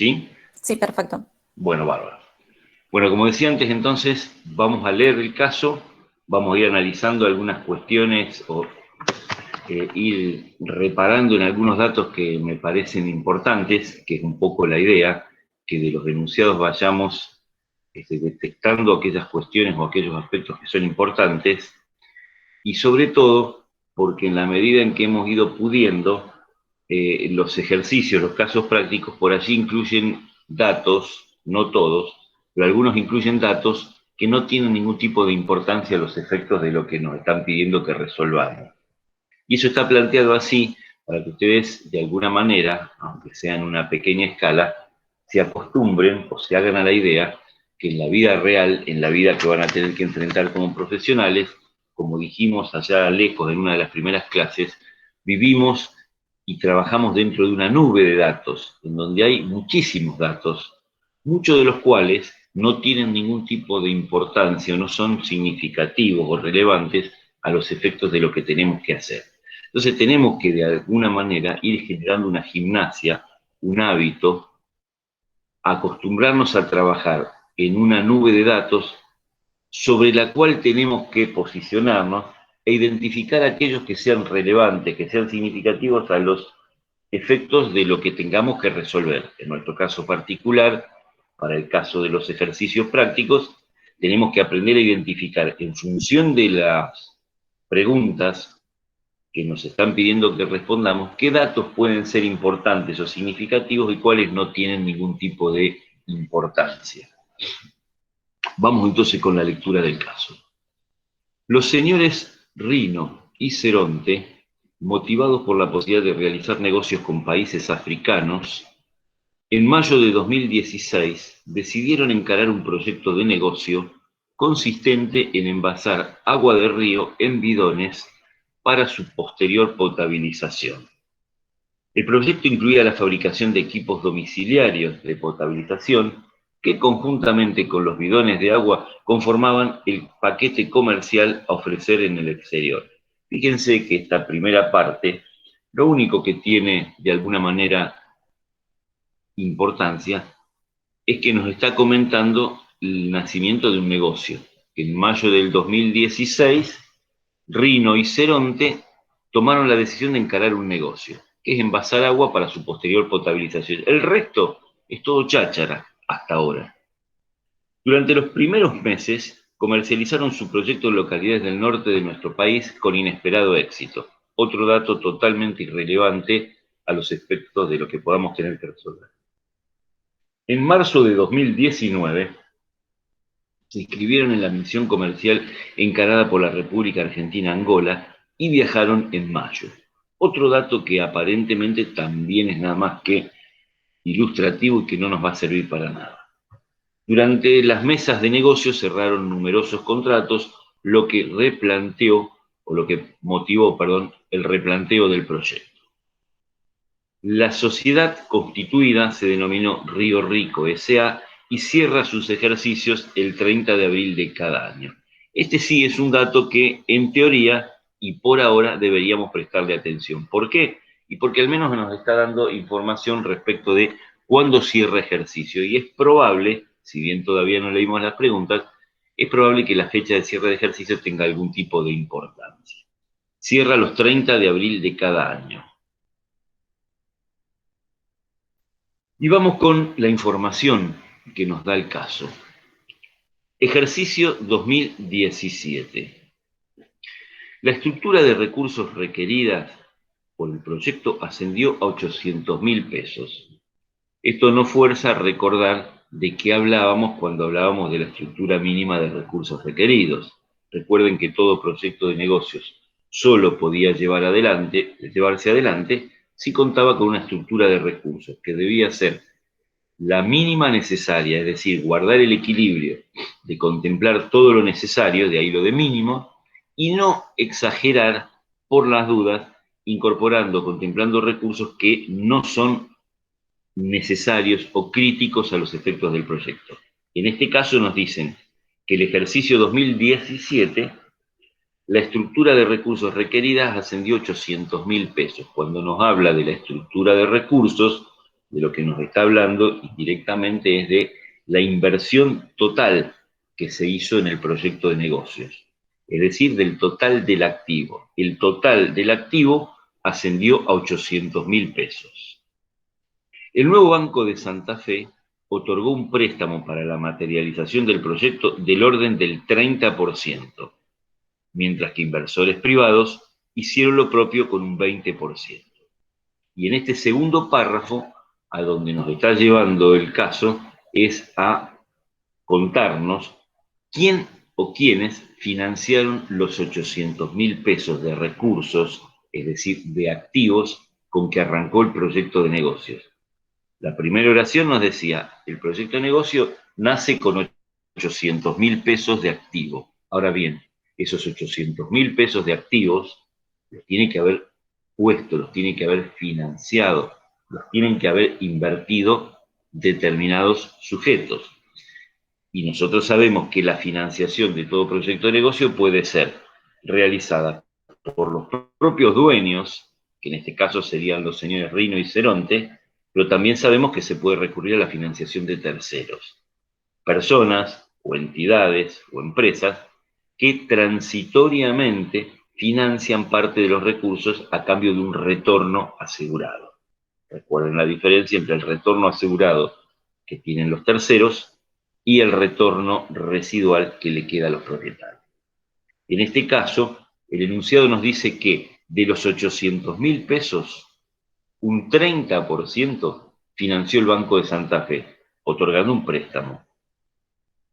¿Sí? Sí, perfecto. Bueno, bárbaro. Bueno, como decía antes, entonces, vamos a leer el caso, vamos a ir analizando algunas cuestiones o ir reparando en algunos datos que me parecen importantes, que es un poco la idea, que de los denunciados vayamos detectando aquellas cuestiones o aquellos aspectos que son importantes, y sobre todo porque en la medida en que hemos ido pudiendo, los ejercicios, los casos prácticos por allí incluyen datos, no todos, pero algunos incluyen datos que no tienen ningún tipo de importancia a los efectos de lo que nos están pidiendo que resolvamos. Y eso está planteado así para que ustedes, de alguna manera, aunque sea en una pequeña escala, se acostumbren o se hagan a la idea que en la vida real, en la vida que van a tener que enfrentar como profesionales, como dijimos allá lejos en una de las primeras clases, vivimos y trabajamos dentro de una nube de datos, en donde hay muchísimos datos, muchos de los cuales no tienen ningún tipo de importancia o no son significativos o relevantes a los efectos de lo que tenemos que hacer. Entonces tenemos que de alguna manera ir generando una gimnasia, un hábito, acostumbrarnos a trabajar en una nube de datos sobre la cual tenemos que posicionarnos e identificar aquellos que sean relevantes, que sean significativos a los efectos de lo que tengamos que resolver. En nuestro caso particular, para el caso de los ejercicios prácticos, tenemos que aprender a identificar en función de las preguntas que nos están pidiendo que respondamos, qué datos pueden ser importantes o significativos y cuáles no tienen ningún tipo de importancia. Vamos entonces con la lectura del caso. Los señores Rino y Ceronte, motivados por la posibilidad de realizar negocios con países africanos, en mayo de 2016 decidieron encarar un proyecto de negocio consistente en envasar agua de río en bidones para su posterior potabilización. El proyecto incluía la fabricación de equipos domiciliarios de potabilización que conjuntamente con los bidones de agua conformaban el paquete comercial a ofrecer en el exterior. Fíjense que esta primera parte, lo único que tiene de alguna manera importancia es que nos está comentando el nacimiento de un negocio. En mayo del 2016, Rino y Ceronte tomaron la decisión de encarar un negocio, que es envasar agua para su posterior potabilización. El resto es todo cháchara hasta ahora. Durante los primeros meses, comercializaron su proyecto en localidades del norte de nuestro país con inesperado éxito. Otro dato totalmente irrelevante a los efectos de lo que podamos tener que resolver. En marzo de 2019, se inscribieron en la misión comercial encarada por la República Argentina Angola y viajaron en mayo. Otro dato que aparentemente también es nada más que ilustrativo y que no nos va a servir para nada. Durante las mesas de negocios cerraron numerosos contratos, lo que motivó, el replanteo del proyecto. La sociedad constituida se denominó Río Rico S.A. y cierra sus ejercicios el 30 de abril de cada año. Este sí es un dato que, en teoría, y por ahora deberíamos prestarle atención. ¿Por qué? Y porque al menos nos está dando información respecto de cuándo cierra ejercicio. Y es probable, si bien todavía no leímos las preguntas, es probable que la fecha de cierre de ejercicio tenga algún tipo de importancia. Cierra los 30 de abril de cada año. Y vamos con la información que nos da el caso. Ejercicio 2017. La estructura de recursos requeridas por el proyecto ascendió a 800.000 pesos. Esto nos fuerza a recordar de qué hablábamos cuando hablábamos de la estructura mínima de recursos requeridos. Recuerden que todo proyecto de negocios solo podía llevarse adelante si contaba con una estructura de recursos que debía ser la mínima necesaria, es decir, guardar el equilibrio de contemplar todo lo necesario, de ahí lo de mínimo, y no exagerar por las dudas, contemplando recursos que no son necesarios o críticos a los efectos del proyecto. En este caso nos dicen que el ejercicio 2017, la estructura de recursos requeridas ascendió a 800.000 pesos. Cuando nos habla de la estructura de recursos, de lo que nos está hablando directamente es de la inversión total que se hizo en el proyecto de negocios, es decir, del total del activo. El total del activo ascendió a 800.000 pesos. El nuevo Banco de Santa Fe otorgó un préstamo para la materialización del proyecto del orden del 30%, mientras que inversores privados hicieron lo propio con un 20%. Y en este segundo párrafo, a donde nos está llevando el caso, es a contarnos quién o quiénes financiaron los 800.000 pesos de recursos, es decir, de activos, con que arrancó el proyecto de negocios. La primera oración nos decía, el proyecto de negocio nace con 800.000 pesos de activo. Ahora bien, esos 800.000 pesos de activos los tiene que haber puesto, los tiene que haber financiado, los tienen que haber invertido determinados sujetos. Y nosotros sabemos que la financiación de todo proyecto de negocio puede ser realizada por los propios dueños, que en este caso serían los señores Rino y Ceronte, pero también sabemos que se puede recurrir a la financiación de terceros, personas o entidades o empresas que transitoriamente financian parte de los recursos a cambio de un retorno asegurado. Recuerden la diferencia entre el retorno asegurado que tienen los terceros y el retorno residual que le queda a los propietarios. En este caso, el enunciado nos dice que de los 800.000 pesos, un 30% financió el Banco de Santa Fe, otorgando un préstamo,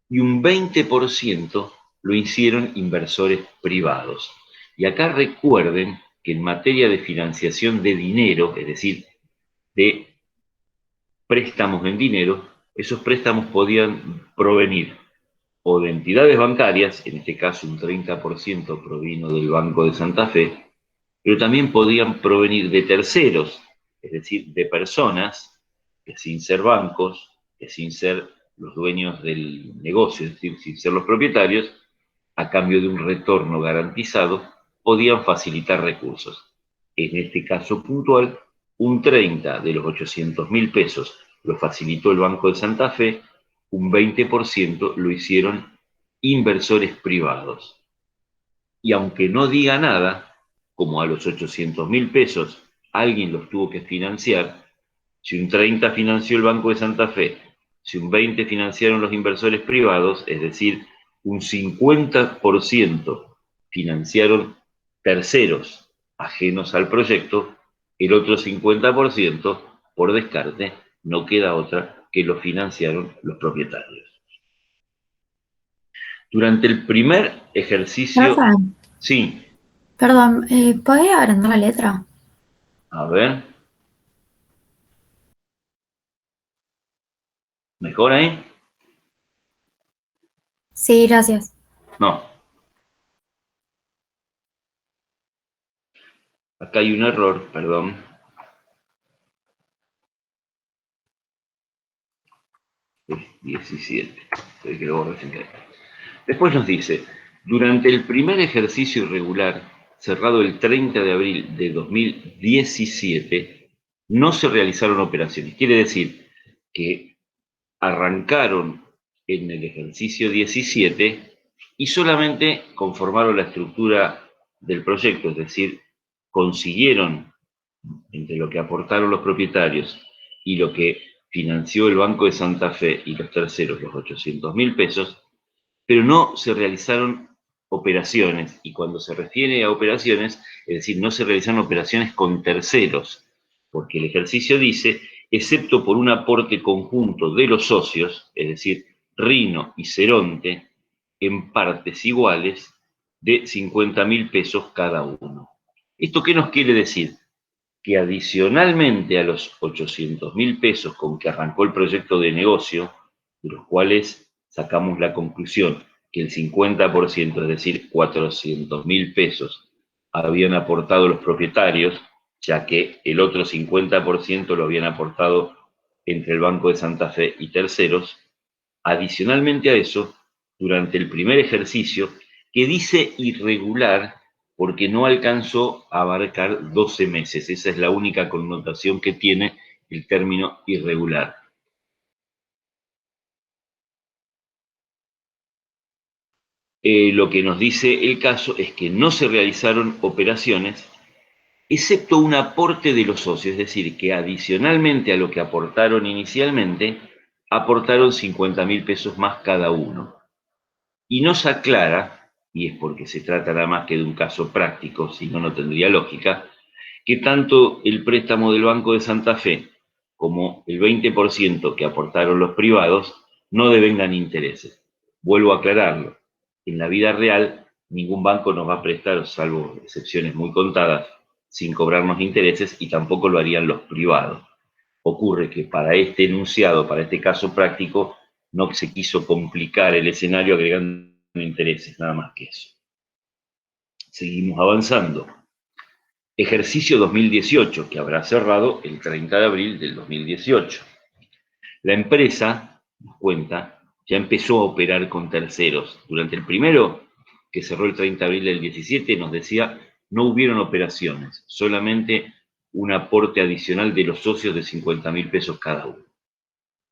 y un 20% lo hicieron inversores privados. Y acá recuerden que en materia de financiación de dinero, es decir, de préstamos en dinero, esos préstamos podían provenir o de entidades bancarias, en este caso un 30% provino del Banco de Santa Fe, pero también podían provenir de terceros, es decir, de personas que sin ser bancos, que sin ser los dueños del negocio, es decir, sin ser los propietarios, a cambio de un retorno garantizado, podían facilitar recursos. En este caso puntual, un 30 de los 800.000 pesos lo facilitó el Banco de Santa Fe, un 20% lo hicieron inversores privados. Y aunque no diga nada, como a los 800.000 pesos alguien los tuvo que financiar, si un 30 financió el Banco de Santa Fe, si un 20 financiaron los inversores privados, es decir, un 50% financiaron terceros ajenos al proyecto, el otro 50%, por descarte, no queda otra que lo financiaron los propietarios. Durante el primer ejercicio... Rafa, Sí, perdón, ¿podés agrandar la letra? a ver, ¿mejor ahí? Sí, gracias. No, acá hay un error, perdón. Es 17, que lo borré sin querer. Después nos dice, durante el primer ejercicio irregular, cerrado el 30 de abril de 2017, no se realizaron operaciones. Quiere decir que arrancaron en el ejercicio 17 y solamente conformaron la estructura del proyecto, es decir, consiguieron entre lo que aportaron los propietarios y lo que financió el Banco de Santa Fe y los terceros, los 800.000 pesos, pero no se realizaron operaciones. Y cuando se refiere a operaciones, es decir, no se realizaron operaciones con terceros, porque el ejercicio dice, excepto por un aporte conjunto de los socios, es decir, Rino y Ceronte, en partes iguales de 50.000 pesos cada uno. ¿Esto qué nos quiere decir? Que adicionalmente a los 800.000 pesos con que arrancó el proyecto de negocio, de los cuales sacamos la conclusión que el 50%, es decir, 400.000 pesos, habían aportado los propietarios, ya que el otro 50% lo habían aportado entre el Banco de Santa Fe y terceros. Adicionalmente a eso, durante el primer ejercicio, que dice irregular porque no alcanzó a abarcar 12 meses. Esa es la única connotación que tiene el término irregular. Lo que nos dice el caso es que no se realizaron operaciones, excepto un aporte de los socios, es decir, que adicionalmente a lo que aportaron inicialmente, aportaron 50.000 pesos más cada uno. Y nos aclara, y es porque se trata nada más que de un caso práctico, si no, no tendría lógica, que tanto el préstamo del Banco de Santa Fe como el 20% que aportaron los privados no devengan intereses. Vuelvo a aclararlo. En la vida real, ningún banco nos va a prestar, salvo excepciones muy contadas, sin cobrarnos intereses, y tampoco lo harían los privados. Ocurre que para este enunciado, para este caso práctico, no se quiso complicar el escenario agregando intereses, nada más que eso. Seguimos avanzando. Ejercicio 2018, que habrá cerrado el 30 de abril del 2018. La empresa, nos cuenta, ya empezó a operar con terceros. Durante el primero, que cerró el 30 de abril del 17, nos decía, no hubieron operaciones, solamente un aporte adicional de los socios de 50.000 pesos cada uno.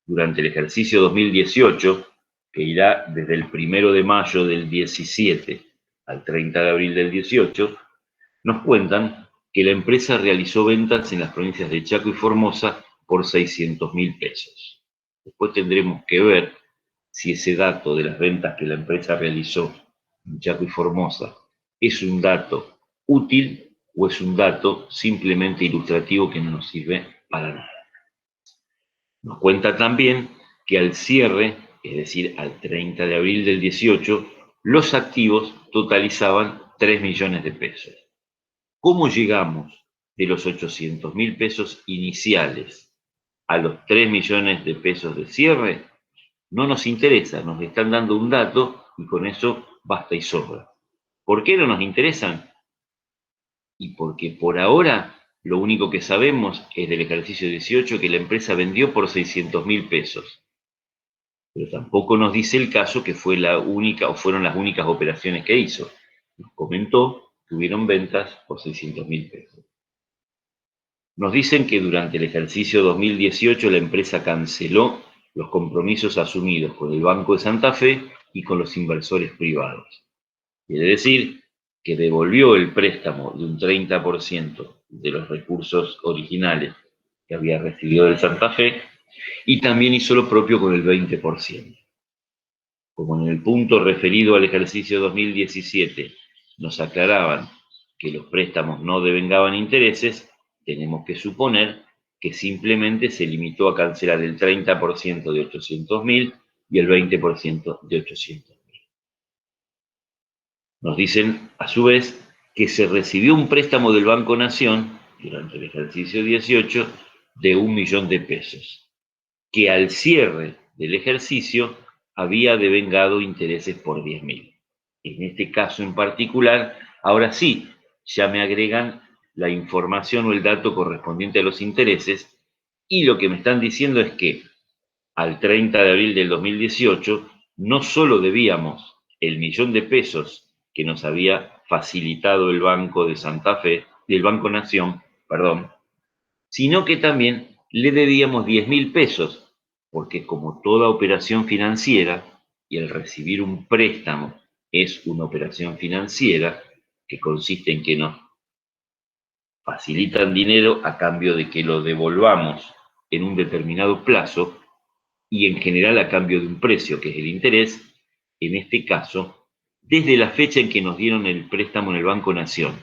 Durante el ejercicio 2018, que irá desde el 1 de mayo del 17 al 30 de abril del 18, nos cuentan que la empresa realizó ventas en las provincias de Chaco y Formosa por 600.000 pesos. Después tendremos que ver si ese dato de las ventas que la empresa realizó en Chaco y Formosa es un dato útil o es un dato simplemente ilustrativo que no nos sirve para nada. Nos cuenta también que al cierre, es decir, al 30 de abril del 18, los activos totalizaban 3 millones de pesos. ¿Cómo llegamos de los 800.000 pesos iniciales a los 3 millones de pesos de cierre? No nos interesa, nos están dando un dato y con eso basta y sobra. ¿Por qué no nos interesan? Y porque por ahora lo único que sabemos es del ejercicio 18 que la empresa vendió por 600.000 pesos. Pero tampoco nos dice el caso que fue la única o fueron las únicas operaciones que hizo. Nos comentó que hubieron ventas por 600.000 pesos. Nos dicen que durante el ejercicio 2018 la empresa canceló los compromisos asumidos con el Banco de Santa Fe y con los inversores privados. Quiere decir que devolvió el préstamo de un 30% de los recursos originales que había recibido del Santa Fe y también hizo lo propio con el 20%. Como en el punto referido al ejercicio 2017 nos aclaraban que los préstamos no devengaban intereses, tenemos que suponer que simplemente se limitó a cancelar el 30% de 800.000 y el 20% de 800.000. Nos dicen, a su vez, que se recibió un préstamo del Banco Nación durante el ejercicio 18 de 1 millón de pesos, que al cierre del ejercicio había devengado intereses por 10.000. En este caso en particular, ahora sí, ya me agregan la información o el dato correspondiente a los intereses y lo que me están diciendo es que al 30 de abril del 2018 no solo debíamos el 1.000.000 de pesos que nos había facilitado el Banco de Santa Fe, del Banco Nación, perdón, sino que también le debíamos 10.000 pesos, porque como toda operación financiera, y el recibir un préstamo es una operación financiera, que consiste en que nos facilitan dinero a cambio de que lo devolvamos en un determinado plazo, y en general a cambio de un precio, que es el interés, en este caso, desde la fecha en que nos dieron el préstamo en el Banco Nación,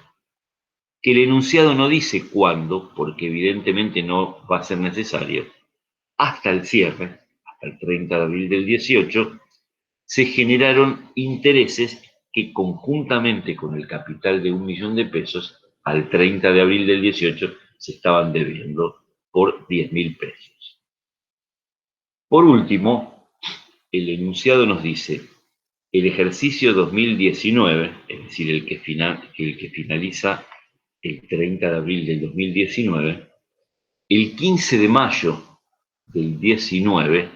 que el enunciado no dice cuándo, porque evidentemente no va a ser necesario, hasta el cierre, hasta el 30 de abril del 18, se generaron intereses que conjuntamente con el capital de 1 millón de pesos, al 30 de abril del 18, se estaban debiendo por 10.000 pesos. Por último, el enunciado nos dice, el ejercicio 2019, es decir, el que finaliza el 30 de abril del 2019, el 15 de mayo del 19,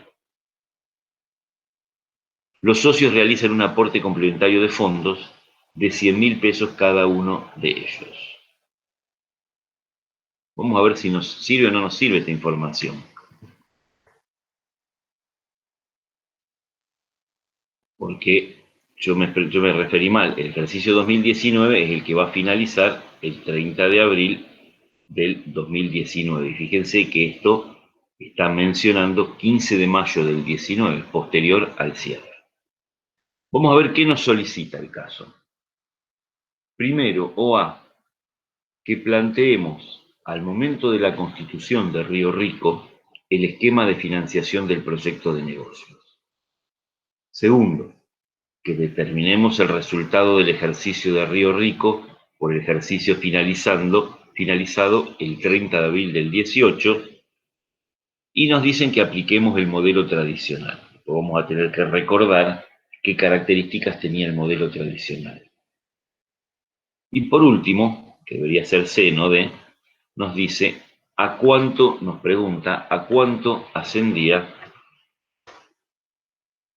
los socios realizan un aporte complementario de fondos de 100.000 pesos cada uno de ellos. Vamos a ver si nos sirve o no nos sirve esta información. Porque yo me referí mal. El ejercicio 2019 es el que va a finalizar el 30 de abril del 2019. Y fíjense que esto está mencionando 15 de mayo del 19, posterior al cierre. Vamos a ver qué nos solicita el caso. Primero, OA, que planteemos al momento de la constitución de Río Rico el esquema de financiación del proyecto de negocios. Segundo, que determinemos el resultado del ejercicio de Río Rico por el ejercicio finalizado el 30 de abril del 18, y nos dicen que apliquemos el modelo tradicional. Vamos a tener que recordar qué características tenía el modelo tradicional. Y por último, que debería ser C, no D, nos dice nos pregunta a cuánto ascendía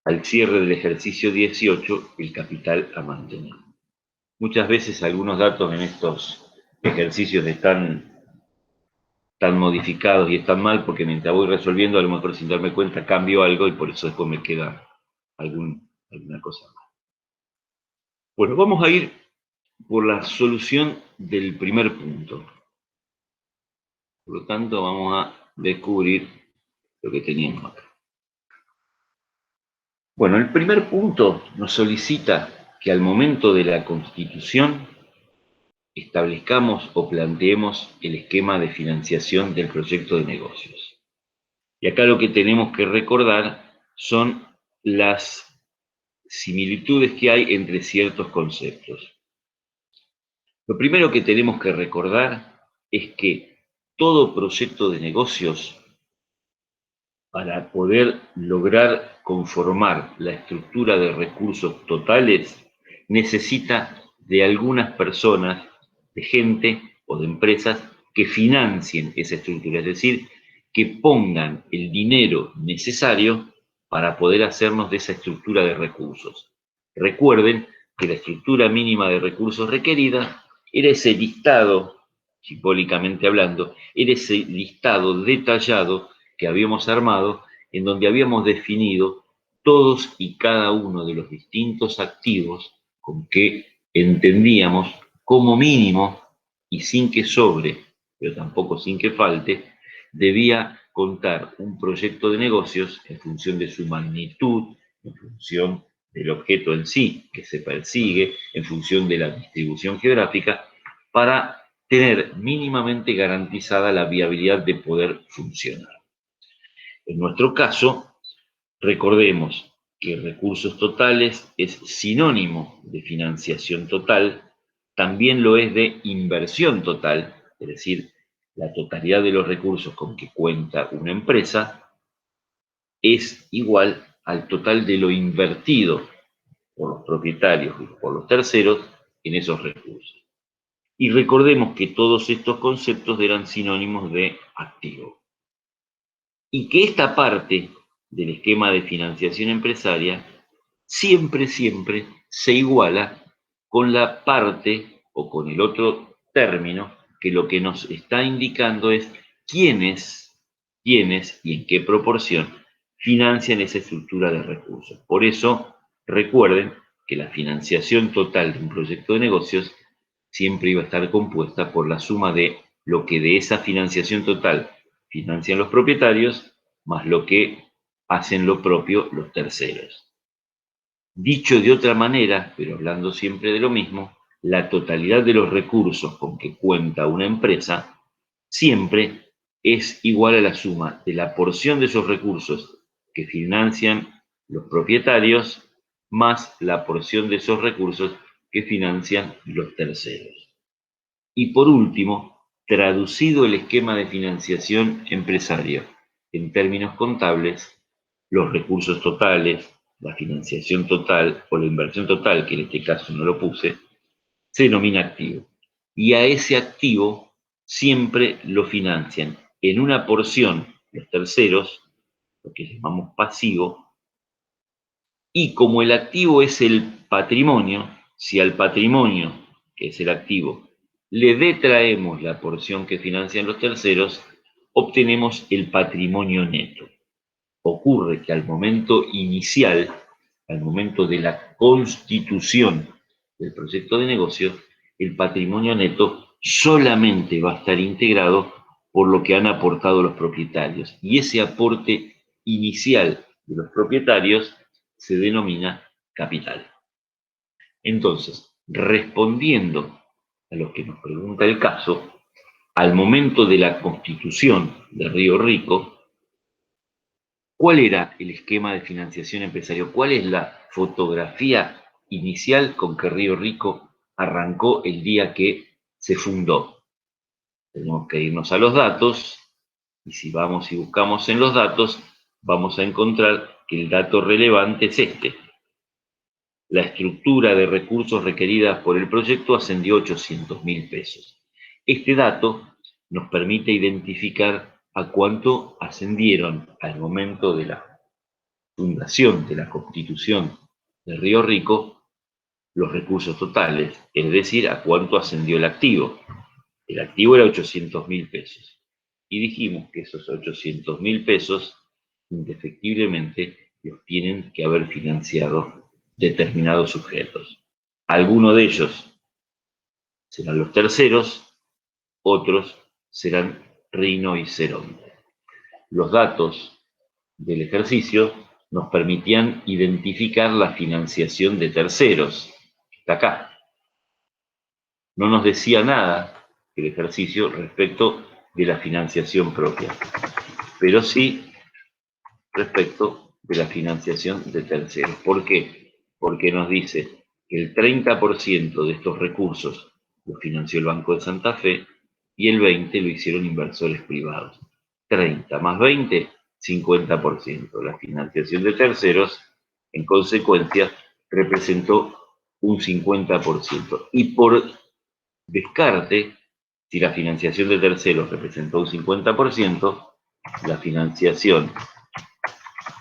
al cierre del ejercicio 18 el capital a mantener. Muchas veces algunos datos en estos ejercicios están tan modificados y están mal porque mientras voy resolviendo, a lo mejor sin darme cuenta cambio algo y por eso después me queda alguna cosa más. Bueno, vamos a ir por la solución del primer punto. Por lo tanto, vamos a descubrir lo que teníamos acá. Bueno, el primer punto nos solicita que al momento de la constitución establezcamos o planteemos el esquema de financiación del proyecto de negocios. Y acá lo que tenemos que recordar son las similitudes que hay entre ciertos conceptos. Lo primero que tenemos que recordar es que todo proyecto de negocios, para poder lograr conformar la estructura de recursos totales, necesita de algunas personas, de gente o de empresas que financien esa estructura, es decir, que pongan el dinero necesario para poder hacernos de esa estructura de recursos. Recuerden que la estructura mínima de recursos requerida era ese listado, simbólicamente hablando, era ese listado detallado que habíamos armado, en donde habíamos definido todos y cada uno de los distintos activos con que entendíamos como mínimo y sin que sobre, pero tampoco sin que falte, debía contar un proyecto de negocios en función de su magnitud, en función del objeto en sí que se persigue, en función de la distribución geográfica, para tener mínimamente garantizada la viabilidad de poder funcionar. En nuestro caso, recordemos que recursos totales es sinónimo de financiación total, también lo es de inversión total, es decir, la totalidad de los recursos con que cuenta una empresa es igual al total de lo invertido por los propietarios y por los terceros en esos recursos. Y recordemos que todos estos conceptos eran sinónimos de activo. Y que esta parte del esquema de financiación empresaria siempre se iguala con la parte o con el otro término que lo que nos está indicando es quiénes y en qué proporción financian esa estructura de recursos. Por eso, recuerden que la financiación total de un proyecto de negocios siempre iba a estar compuesta por la suma de lo que de esa financiación total financian los propietarios, más lo que hacen lo propio los terceros. Dicho de otra manera, pero hablando siempre de lo mismo, la totalidad de los recursos con que cuenta una empresa siempre es igual a la suma de la porción de esos recursos que financian los propietarios más la porción de esos recursos que financian los terceros. Y por último, traducido el esquema de financiación empresaria en términos contables, los recursos totales, la financiación total o la inversión total, que en este caso no lo puse, se denomina activo. Y a ese activo siempre lo financian en una porción los terceros, lo que llamamos pasivo, y como el activo es el patrimonio, si al patrimonio, que es el activo, le detraemos la porción que financian los terceros, obtenemos el patrimonio neto. Ocurre que al momento inicial, al momento de la constitución del proyecto de negocio, el patrimonio neto solamente va a estar integrado por lo que han aportado los propietarios. Y ese aporte inicial de los propietarios se denomina capital. Entonces, respondiendo a lo que nos pregunta el caso, al momento de la constitución de Río Rico, ¿cuál era el esquema de financiación empresarial? ¿Cuál es la fotografía inicial con que Río Rico arrancó el día que se fundó? Tenemos que irnos a los datos, y si vamos y buscamos en los datos, vamos a encontrar que el dato relevante es este. La estructura de recursos requeridas por el proyecto ascendió a 800.000 pesos. Este dato nos permite identificar a cuánto ascendieron al momento de la fundación, de la constitución de Río Rico, los recursos totales, es decir, a cuánto ascendió el activo. El activo era 800.000 pesos. Y dijimos que esos 800.000 pesos, indefectiblemente, los tienen que haber financiado determinados sujetos. Algunos de ellos serán los terceros, otros serán Rino y Cerón. Los datos del ejercicio nos permitían identificar la financiación de terceros. Está acá. No nos decía nada el ejercicio respecto de la financiación propia, pero sí respecto de la financiación de terceros. ¿Por qué? Porque nos dice que el 30% de estos recursos lo financió el Banco de Santa Fe y el 20% lo hicieron inversores privados. 30 más 20, 50%. La financiación de terceros, en consecuencia, representó un 50%. Y por descarte, si la financiación de terceros representó un 50%, la financiación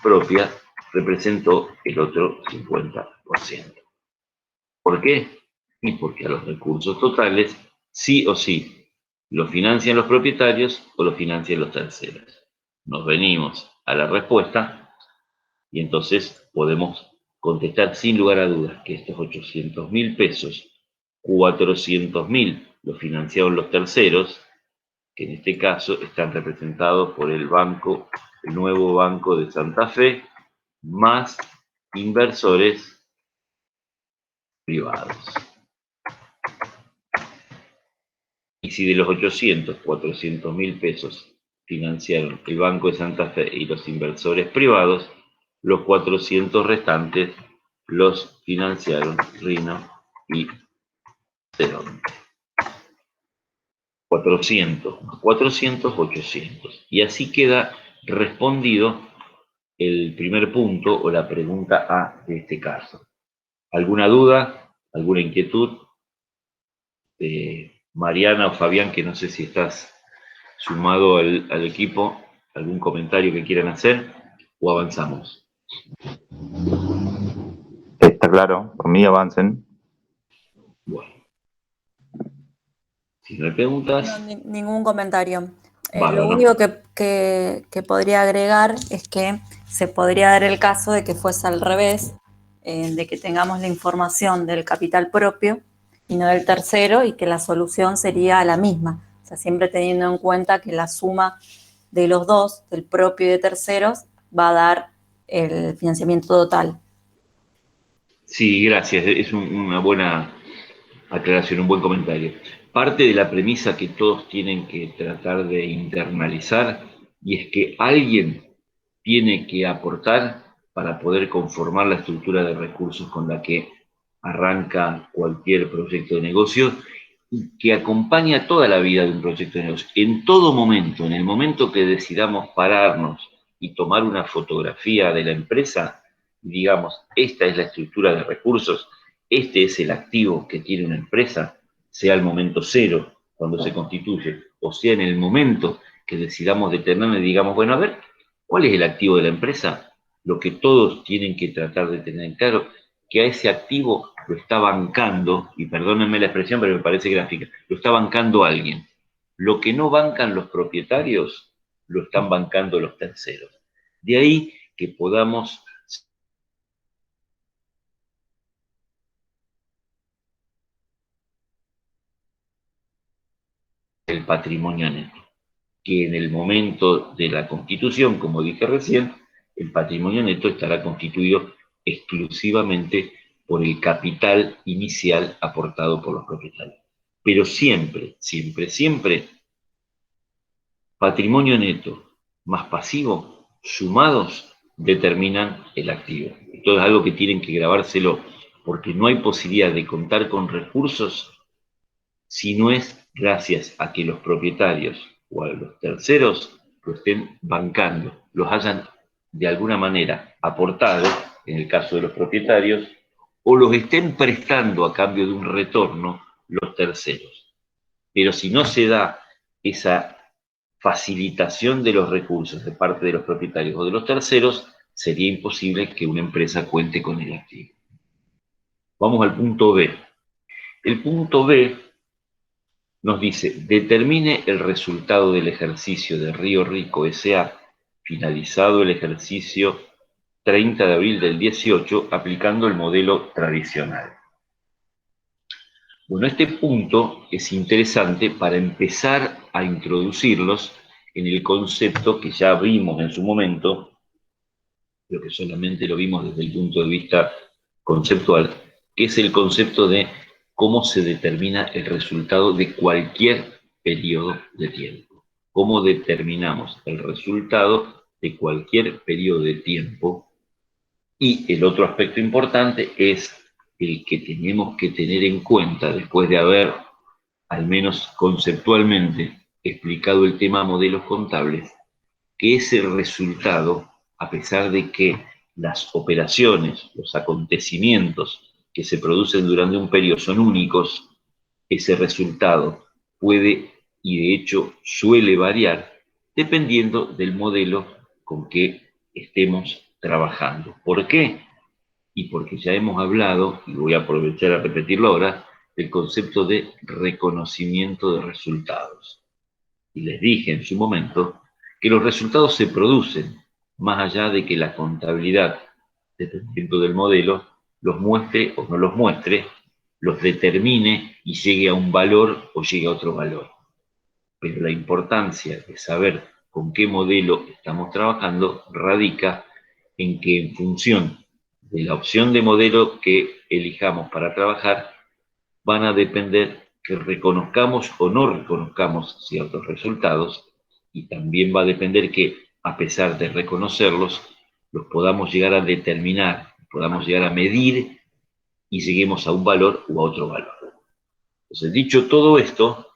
propia representó el otro 50%. ¿Por qué? Y porque a los recursos totales, sí o sí, lo financian los propietarios o lo financian los terceros. Nos venimos a la respuesta y entonces podemos contestar sin lugar a dudas que estos 800.000 pesos, 400.000 los financiaron los terceros, que en este caso están representados por el nuevo Banco de Santa Fe, más inversores privados. Y si de los 400.000 pesos financiaron el Banco de Santa Fe y los inversores privados, los 400 restantes los financiaron Rino y Cerón. 400 más 400, 800. Y así queda respondido el primer punto o la pregunta A de este caso. ¿Alguna duda? ¿Alguna inquietud? Mariana o Fabián, que no sé si estás sumado al equipo, algún comentario que quieran hacer o avanzamos. Está claro, por mí avancen. Bueno, si no hay preguntas. No, ningún comentario. Bárbaro. Lo único que podría agregar es que se podría dar el caso de que fuese al revés, de que tengamos la información del capital propio y no del tercero, y que la solución sería la misma. O sea, siempre teniendo en cuenta que la suma de los dos, del propio y de terceros, va a dar el financiamiento total. Sí, gracias. Es una buena aclaración, un buen comentario. Parte de la premisa que todos tienen que tratar de internalizar, y es que alguien tiene que aportar para poder conformar la estructura de recursos con la que arranca cualquier proyecto de negocio y que acompaña toda la vida de un proyecto de negocio. En todo momento, en el momento que decidamos pararnos y tomar una fotografía de la empresa, digamos, esta es la estructura de recursos, este es el activo que tiene una empresa, sea el momento cero, cuando se constituye, o sea en el momento que decidamos detenernos y digamos, bueno, a ver, ¿cuál es el activo de la empresa? Lo que todos tienen que tratar de tener en claro, que a ese activo lo está bancando, y perdónenme la expresión, pero me parece gráfica, lo está bancando alguien. Lo que no bancan los propietarios, lo están bancando los terceros. De ahí que podamos el patrimonio neto, que en el momento de la Constitución, como dije recién, el patrimonio neto estará constituido exclusivamente por el capital inicial aportado por los propietarios. Pero siempre, siempre, siempre, patrimonio neto más pasivo sumados determinan el activo. Esto es algo que tienen que grabárselo, porque no hay posibilidad de contar con recursos si no es gracias a que los propietarios o a los terceros lo estén bancando, los hayan de alguna manera aportado, en el caso de los propietarios, o los estén prestando a cambio de un retorno los terceros. Pero si no se da esa facilitación de los recursos de parte de los propietarios o de los terceros, sería imposible que una empresa cuente con el activo. Vamos al punto B. El punto B nos dice, determine el resultado del ejercicio de Río Rico S.A., finalizado el ejercicio 30 de abril del 18, aplicando el modelo tradicional. Bueno, este punto es interesante para empezar a introducirlos en el concepto que ya vimos en su momento, pero que solamente lo vimos desde el punto de vista conceptual, que es el concepto de cómo se determina el resultado de cualquier periodo de tiempo. Cómo determinamos el resultado de cualquier periodo de tiempo. Y el otro aspecto importante es el que tenemos que tener en cuenta después de haber, al menos conceptualmente, explicado el tema modelos contables, que ese resultado, a pesar de que las operaciones, los acontecimientos que se producen durante un periodo son únicos, ese resultado puede y de hecho suele variar dependiendo del modelo con que estemos trabajando. ¿Por qué? Y porque ya hemos hablado, y voy a aprovechar a repetirlo ahora, del concepto de reconocimiento de resultados. Y les dije en su momento que los resultados se producen más allá de que la contabilidad, dependiendo del modelo, los muestre o no los muestre, los determine y llegue a un valor o llegue a otro valor. Pero la importancia de saber con qué modelo estamos trabajando radica en que en función de la opción de modelo que elijamos para trabajar, van a depender que reconozcamos o no reconozcamos ciertos resultados, y también va a depender que, a pesar de reconocerlos, los podamos llegar a determinar, podamos llegar a medir y lleguemos a un valor u a otro valor. Entonces, dicho todo esto,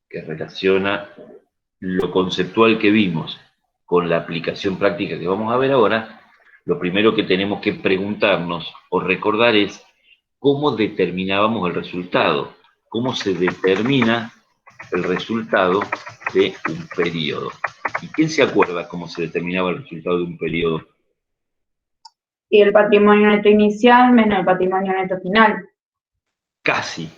que relaciona lo conceptual que vimos con la aplicación práctica que vamos a ver ahora, lo primero que tenemos que preguntarnos o recordar es cómo determinábamos el resultado, cómo se determina el resultado de un periodo. ¿Y quién se acuerda cómo se determinaba el resultado de un periodo? Y el patrimonio neto inicial menos el patrimonio neto final. Casi.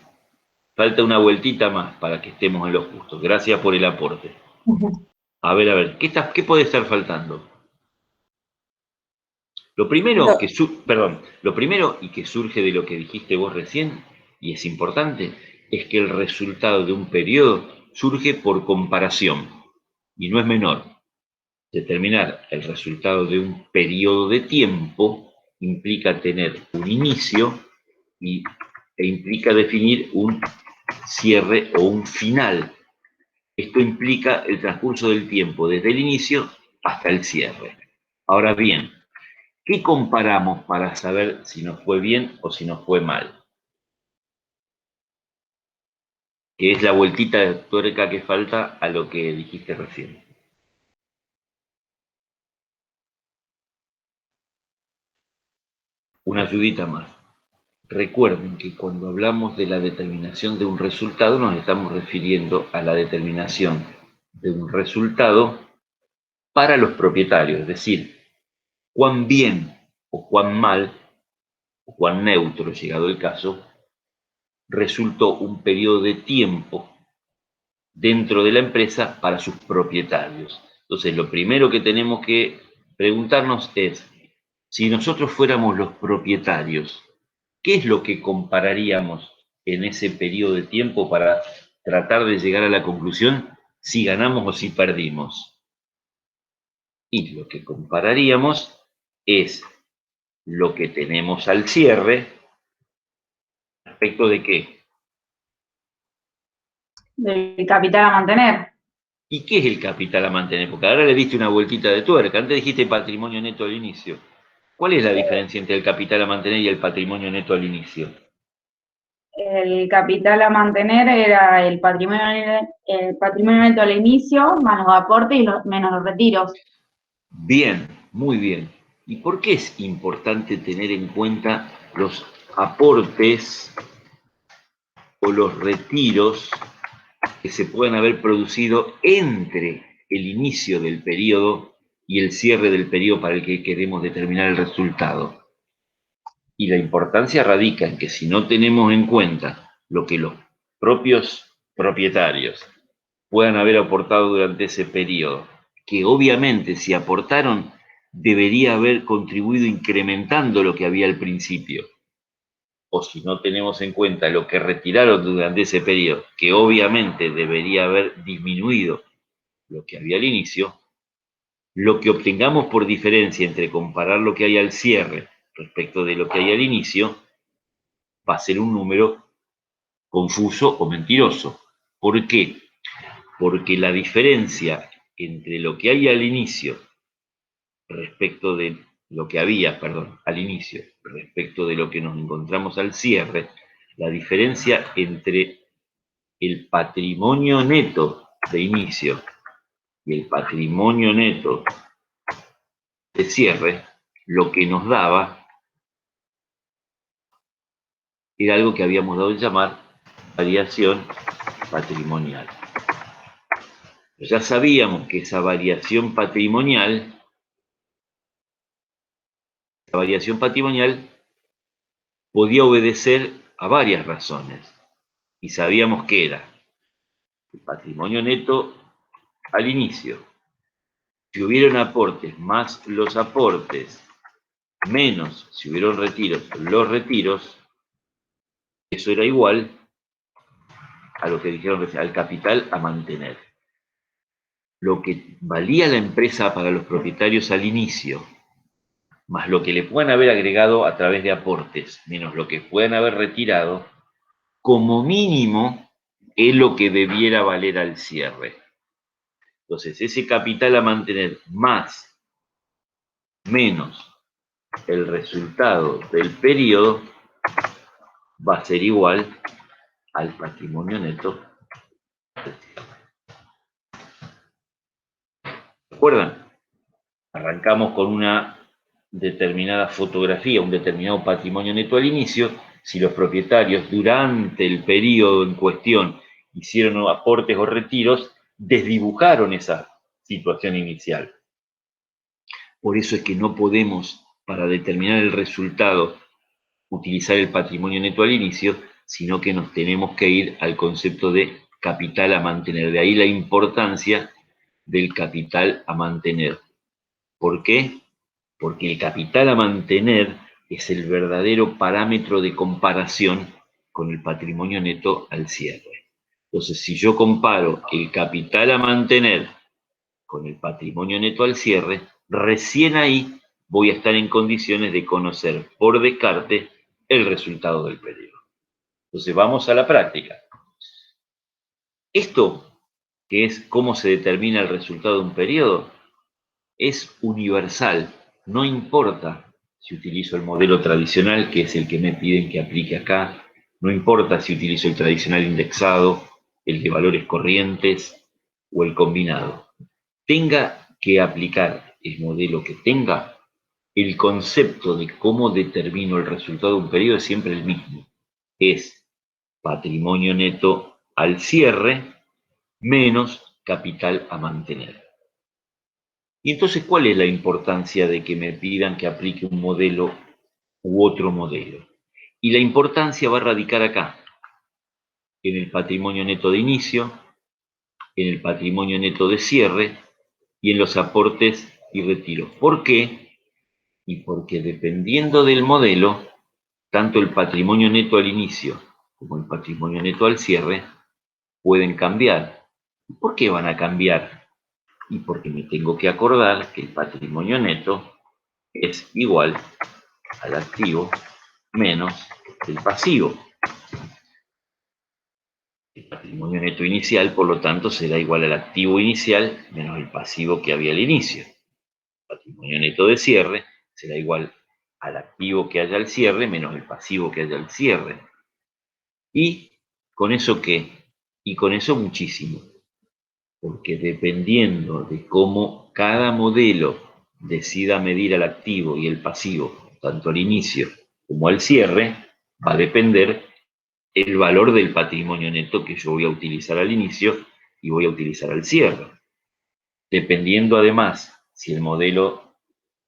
Falta una vueltita más para que estemos en los justos. Gracias por el aporte. A ver, ¿qué puede estar faltando? Lo primero y que surge de lo que dijiste vos recién, y es importante, es que el resultado de un periodo surge por comparación, y no es menor. Determinar el resultado de un periodo de tiempo implica tener un inicio e implica definir un cierre o un final. Esto implica el transcurso del tiempo desde el inicio hasta el cierre. Ahora bien, ¿qué comparamos para saber si nos fue bien o si nos fue mal? Que es la vueltita de tuerca que falta a lo que dijiste recién. Una ayudita más. Recuerden que cuando hablamos de la determinación de un resultado, nos estamos refiriendo a la determinación de un resultado para los propietarios, es decir, cuán bien o cuán mal cuán neutro, llegado el caso, resultó un periodo de tiempo dentro de la empresa para sus propietarios. Entonces, lo primero que tenemos que preguntarnos es, si nosotros fuéramos los propietarios, ¿qué es lo que compararíamos en ese periodo de tiempo para tratar de llegar a la conclusión si ganamos o si perdimos? Y lo que compararíamos es lo que tenemos al cierre, respecto de qué. Del capital a mantener. ¿Y qué es el capital a mantener? Porque ahora le diste una vueltita de tuerca. Antes dijiste patrimonio neto al inicio. ¿Cuál es la diferencia entre el capital a mantener y el patrimonio neto al inicio? El capital a mantener era el patrimonio neto al inicio, más los aportes y menos los retiros. Bien, muy bien. ¿Y por qué es importante tener en cuenta los aportes o los retiros que se pueden haber producido entre el inicio del periodo y el cierre del periodo para el que queremos determinar el resultado? Y la importancia radica en que si no tenemos en cuenta lo que los propios propietarios puedan haber aportado durante ese periodo, que obviamente si aportaron debería haber contribuido incrementando lo que había al principio, o si no tenemos en cuenta lo que retiraron durante ese periodo, que obviamente debería haber disminuido lo que había al inicio, lo que obtengamos por diferencia entre comparar lo que hay al cierre respecto de lo que hay al inicio, va a ser un número confuso o mentiroso. ¿Por qué? Porque la diferencia entre lo que hay al inicio respecto de lo que había, perdón, al inicio, respecto de lo que nos encontramos al cierre, la diferencia entre el patrimonio neto de inicio y el patrimonio neto de cierre, lo que nos daba era algo que habíamos dado en llamar variación patrimonial. Ya sabíamos que esa variación patrimonial podía obedecer a varias razones. Y sabíamos que era el patrimonio neto al inicio. Si hubieron aportes más los aportes, menos si hubieron retiros los retiros, eso era igual a lo que dijeron recién, al capital a mantener. Lo que valía la empresa para los propietarios al inicio, más lo que le puedan haber agregado a través de aportes, menos lo que puedan haber retirado, como mínimo es lo que debiera valer al cierre. Entonces, ese capital a mantener más, menos el resultado del periodo va a ser igual al patrimonio neto. ¿Recuerdan? Arrancamos con una determinada fotografía, un determinado patrimonio neto al inicio. Si los propietarios durante el periodo en cuestión hicieron aportes o retiros, desdibujaron esa situación inicial. Por eso es que no podemos, para determinar el resultado, utilizar el patrimonio neto al inicio, sino que nos tenemos que ir al concepto de capital a mantener. De ahí la importancia del capital a mantener. ¿Por qué? Porque el capital a mantener es el verdadero parámetro de comparación con el patrimonio neto al cierre. Entonces, si yo comparo el capital a mantener con el patrimonio neto al cierre, recién ahí voy a estar en condiciones de conocer por descarte el resultado del periodo. Entonces, vamos a la práctica. Esto, que es cómo se determina el resultado de un periodo, es universal. No importa si utilizo el modelo tradicional, que es el que me piden que aplique acá, no importa si utilizo el tradicional indexado, el de valores corrientes o el combinado. Tenga que aplicar el modelo que tenga, el concepto de cómo determino el resultado de un periodo es siempre el mismo. Es patrimonio neto al cierre menos capital a mantener. Y entonces, ¿cuál es la importancia de que me pidan que aplique un modelo u otro modelo. Y la importancia va a radicar acá, en el patrimonio neto de inicio, en el patrimonio neto de cierre y en los aportes y retiros. ¿Por qué? Y porque dependiendo del modelo, tanto el patrimonio neto al inicio como el patrimonio neto al cierre pueden cambiar. ¿Por qué van a cambiar? Y porque me tengo que acordar que el patrimonio neto es igual al activo menos el pasivo. El patrimonio neto inicial, por lo tanto, será igual al activo inicial menos el pasivo que había al inicio. El patrimonio neto de cierre será igual al activo que haya al cierre menos el pasivo que haya al cierre. ¿Y con eso qué? Y con eso muchísimo. Porque dependiendo de cómo cada modelo decida medir al activo y el pasivo, tanto al inicio como al cierre, va a depender el valor del patrimonio neto que yo voy a utilizar al inicio y voy a utilizar al cierre. Dependiendo además si el modelo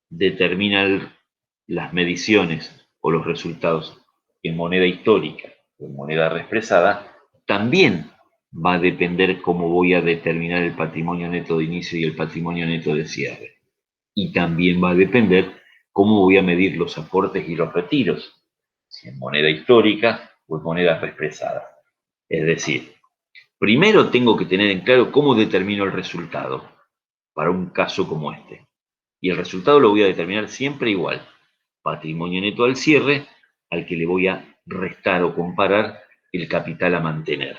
determina las mediciones o los resultados en moneda histórica o en moneda reexpresada, también va a depender cómo voy a determinar el patrimonio neto de inicio y el patrimonio neto de cierre. Y también va a depender cómo voy a medir los aportes y los retiros, si en moneda histórica o en moneda reexpresada. Es decir, primero tengo que tener en claro cómo determino el resultado para un caso como este. Y el resultado lo voy a determinar siempre igual. Patrimonio neto al cierre, al que le voy a restar o comparar el capital a mantener.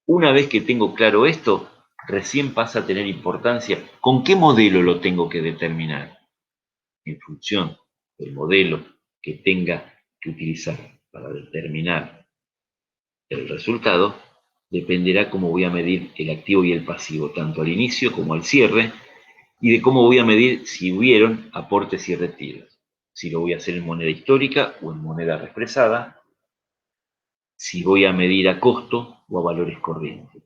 Una vez que tengo claro esto, recién pasa a tener importancia con qué modelo lo tengo que determinar. En función del modelo que tenga que utilizar para determinar el resultado, dependerá cómo voy a medir el activo y el pasivo, tanto al inicio como al cierre, y de cómo voy a medir si hubieron aportes y retiros. Si lo voy a hacer en moneda histórica o en moneda reexpresada, si voy a medir a costo o a valores corrientes.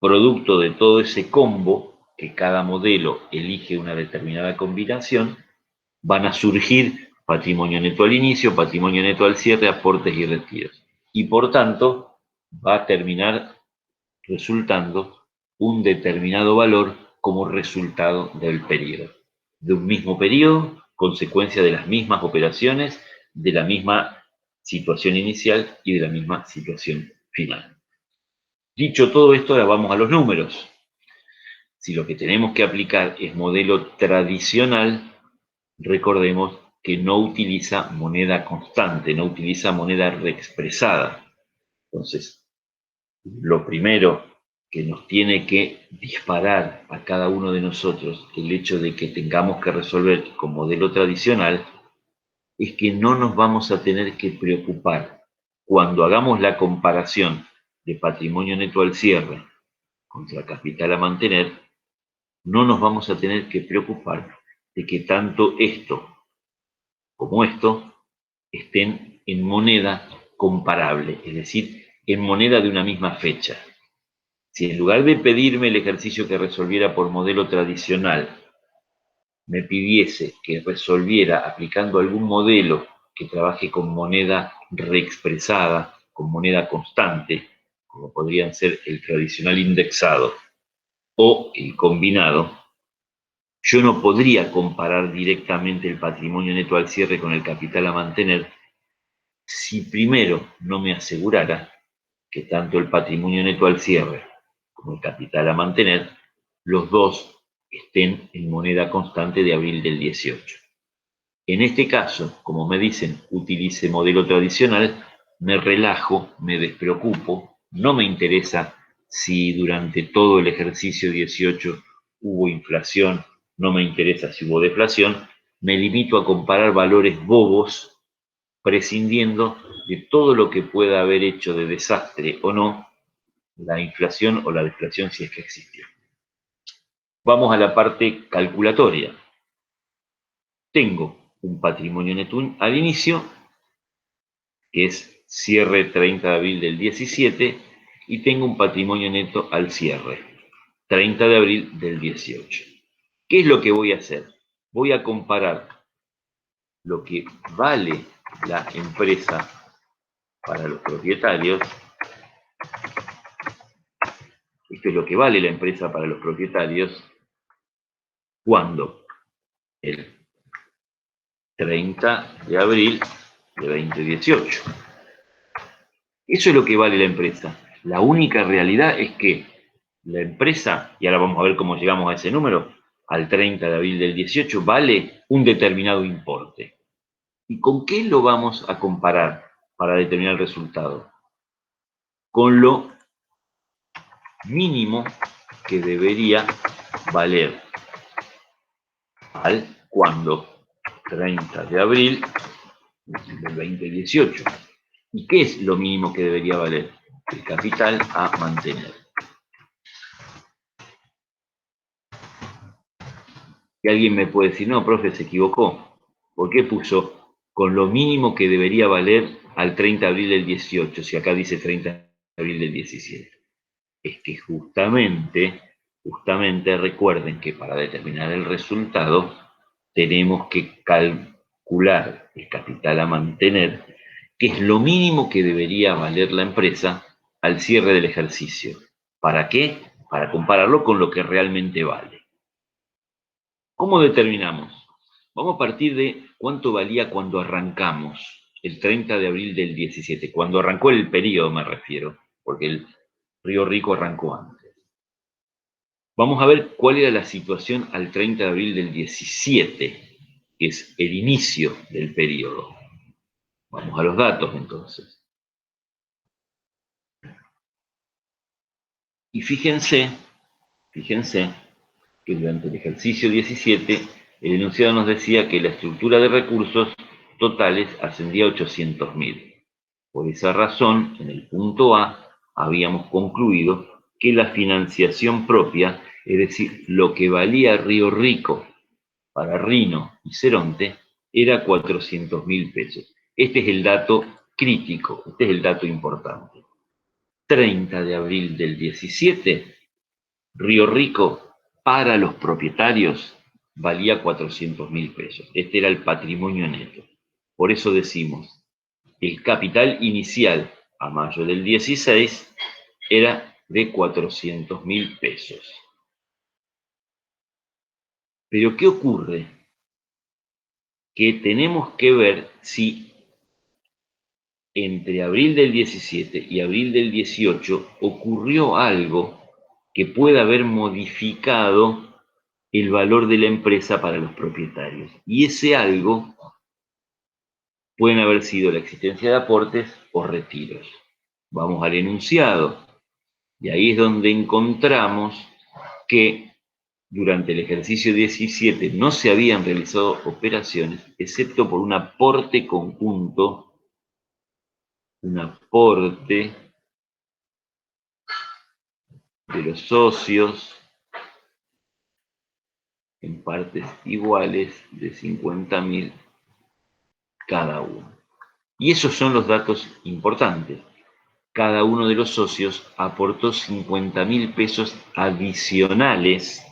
Producto de todo ese combo, que cada modelo elige una determinada combinación, van a surgir patrimonio neto al inicio, patrimonio neto al cierre, aportes y retiros. Y por tanto, va a terminar resultando un determinado valor como resultado del periodo. De un mismo periodo, consecuencia de las mismas operaciones, de la misma situación inicial y de la misma situación final. Dicho todo esto, ahora vamos a los números. Si lo que tenemos que aplicar es modelo tradicional, recordemos que no utiliza moneda constante, no utiliza moneda reexpresada. Entonces, lo primero que nos tiene que disparar a cada uno de nosotros el hecho de que tengamos que resolver con modelo tradicional es que no nos vamos a tener que preocupar cuando hagamos la comparación de patrimonio neto al cierre contra capital a mantener, no nos vamos a tener que preocupar de que tanto esto como esto estén en moneda comparable, es decir, en moneda de una misma fecha. Si en lugar de pedirme el ejercicio que resolviera por modelo tradicional, me pidiese que resolviera aplicando algún modelo que trabaje con moneda reexpresada, con moneda constante, como podrían ser el tradicional indexado o el combinado, yo no podría comparar directamente el patrimonio neto al cierre con el capital a mantener si primero no me asegurara que tanto el patrimonio neto al cierre como el capital a mantener, los dos estén en moneda constante de abril del 18. En este caso, como me dicen, utilice modelo tradicional, me relajo, me despreocupo, no me interesa si durante todo el ejercicio 18 hubo inflación, no me interesa si hubo deflación, me limito a comparar valores bobos, prescindiendo de todo lo que pueda haber hecho de desastre o no la inflación o la deflación si es que existió. Vamos a la parte calculatoria. Tengo un patrimonio neto al inicio, que es cierre 30 de abril del 17, y tengo un patrimonio neto al cierre, 30 de abril del 18. ¿Qué es lo que voy a hacer? Voy a comparar lo que vale la empresa para los propietarios, esto es lo que vale la empresa para los propietarios cuando el 30 de abril de 2018. Eso es lo que vale la empresa. La única realidad es que la empresa, y ahora vamos a ver cómo llegamos a ese número, al 30 de abril del 18 vale un determinado importe. ¿Y con qué lo vamos a comparar para determinar el resultado? Con lo mínimo que debería valer al cuando 30 de abril del 2018. ¿Y qué es lo mínimo que debería valer? El capital a mantener. Y alguien me puede decir, no, profe, se equivocó. ¿Por qué puso con lo mínimo que debería valer al 30 de abril del 18, si acá dice 30 de abril del 17? Es que justamente recuerden que para determinar el resultado tenemos que calcular el capital a mantener, que es lo mínimo que debería valer la empresa al cierre del ejercicio. ¿Para qué? Para compararlo con lo que realmente vale. ¿Cómo determinamos? Vamos a partir de cuánto valía cuando arrancamos, el 30 de abril del 17, cuando arrancó el periodo me refiero, porque el Río Rico arrancó antes. Vamos a ver cuál era la situación al 30 de abril del 17, que es el inicio del periodo. Vamos a los datos entonces. Y fíjense que durante el ejercicio 17, el enunciado nos decía que la estructura de recursos totales ascendía a 800.000. Por esa razón, en el punto A, habíamos concluido que la financiación propia, es decir, lo que valía Río Rico para Rino y Ceronte, era 400.000 pesos. Este es el dato crítico, este es el dato importante. 30 de abril del 17, Río Rico para los propietarios valía 400.000 pesos. Este era el patrimonio neto. Por eso decimos, el capital inicial a mayo del 16 era de 400.000 pesos. Pero ¿qué ocurre? Que tenemos que ver si entre abril del 17 y abril del 18 ocurrió algo que pueda haber modificado el valor de la empresa para los propietarios. Y ese algo pueden haber sido la existencia de aportes o retiros. Vamos al enunciado. Y ahí es donde encontramos que durante el ejercicio 17 no se habían realizado operaciones, excepto por un aporte conjunto, un aporte de los socios en partes iguales de 50.000 cada uno. Y esos son los datos importantes. Cada uno de los socios aportó 50.000 pesos adicionales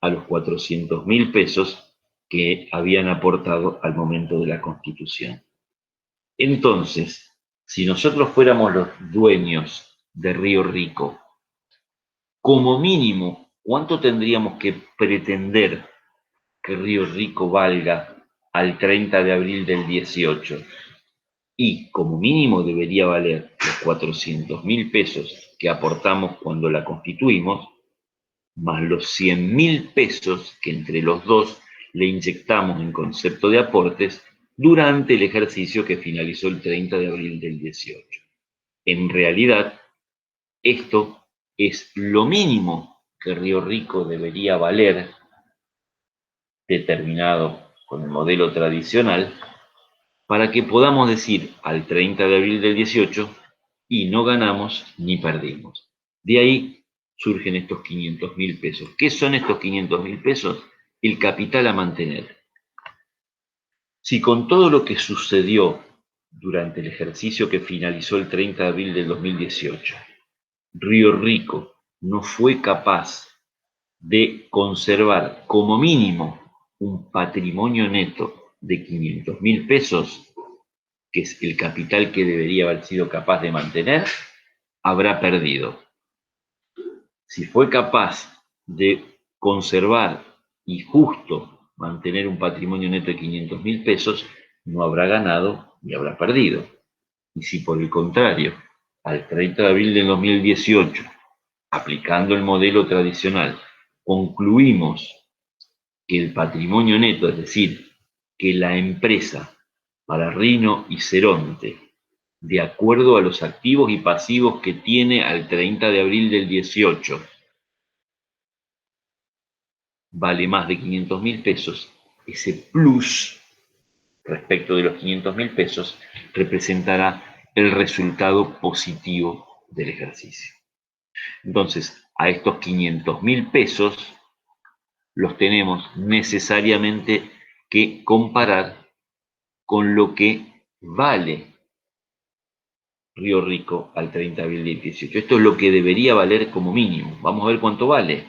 a los 400.000 pesos que habían aportado al momento de la constitución. Entonces, si nosotros fuéramos los dueños de Río Rico, como mínimo, ¿cuánto tendríamos que pretender que Río Rico valga al 30 de abril del 18? Y como mínimo debería valer los 400.000 pesos que aportamos cuando la constituimos, más los 100.000 pesos que entre los dos le inyectamos en concepto de aportes durante el ejercicio que finalizó el 30 de abril del 18. En realidad, esto es lo mínimo que Río Rico debería valer, determinado con el modelo tradicional, para que podamos decir al 30 de abril del 18 y no ganamos ni perdimos. De ahí surgen estos 500.000 pesos. ¿Qué son estos 500.000 pesos? El capital a mantener. Si con todo lo que sucedió durante el ejercicio que finalizó el 30 de abril del 2018, Río Rico no fue capaz de conservar como mínimo un patrimonio neto de 500.000 pesos, que es el capital que debería haber sido capaz de mantener, habrá perdido. Si fue capaz de conservar y justo mantener un patrimonio neto de 500.000 pesos, no habrá ganado ni habrá perdido. Y si por el contrario, al 30 de abril del 2018, aplicando el modelo tradicional, concluimos que el patrimonio neto, es decir, que la empresa Pararrino y Ceronte, de acuerdo a los activos y pasivos que tiene al 30 de abril del 18, vale más de 500.000 pesos, ese plus respecto de los 500.000 pesos representará el resultado positivo del ejercicio. Entonces, a estos 500.000 pesos los tenemos necesariamente que comparar con lo que vale Río Rico al 30 de abril del 18. Esto es lo que debería valer como mínimo. Vamos a ver cuánto vale.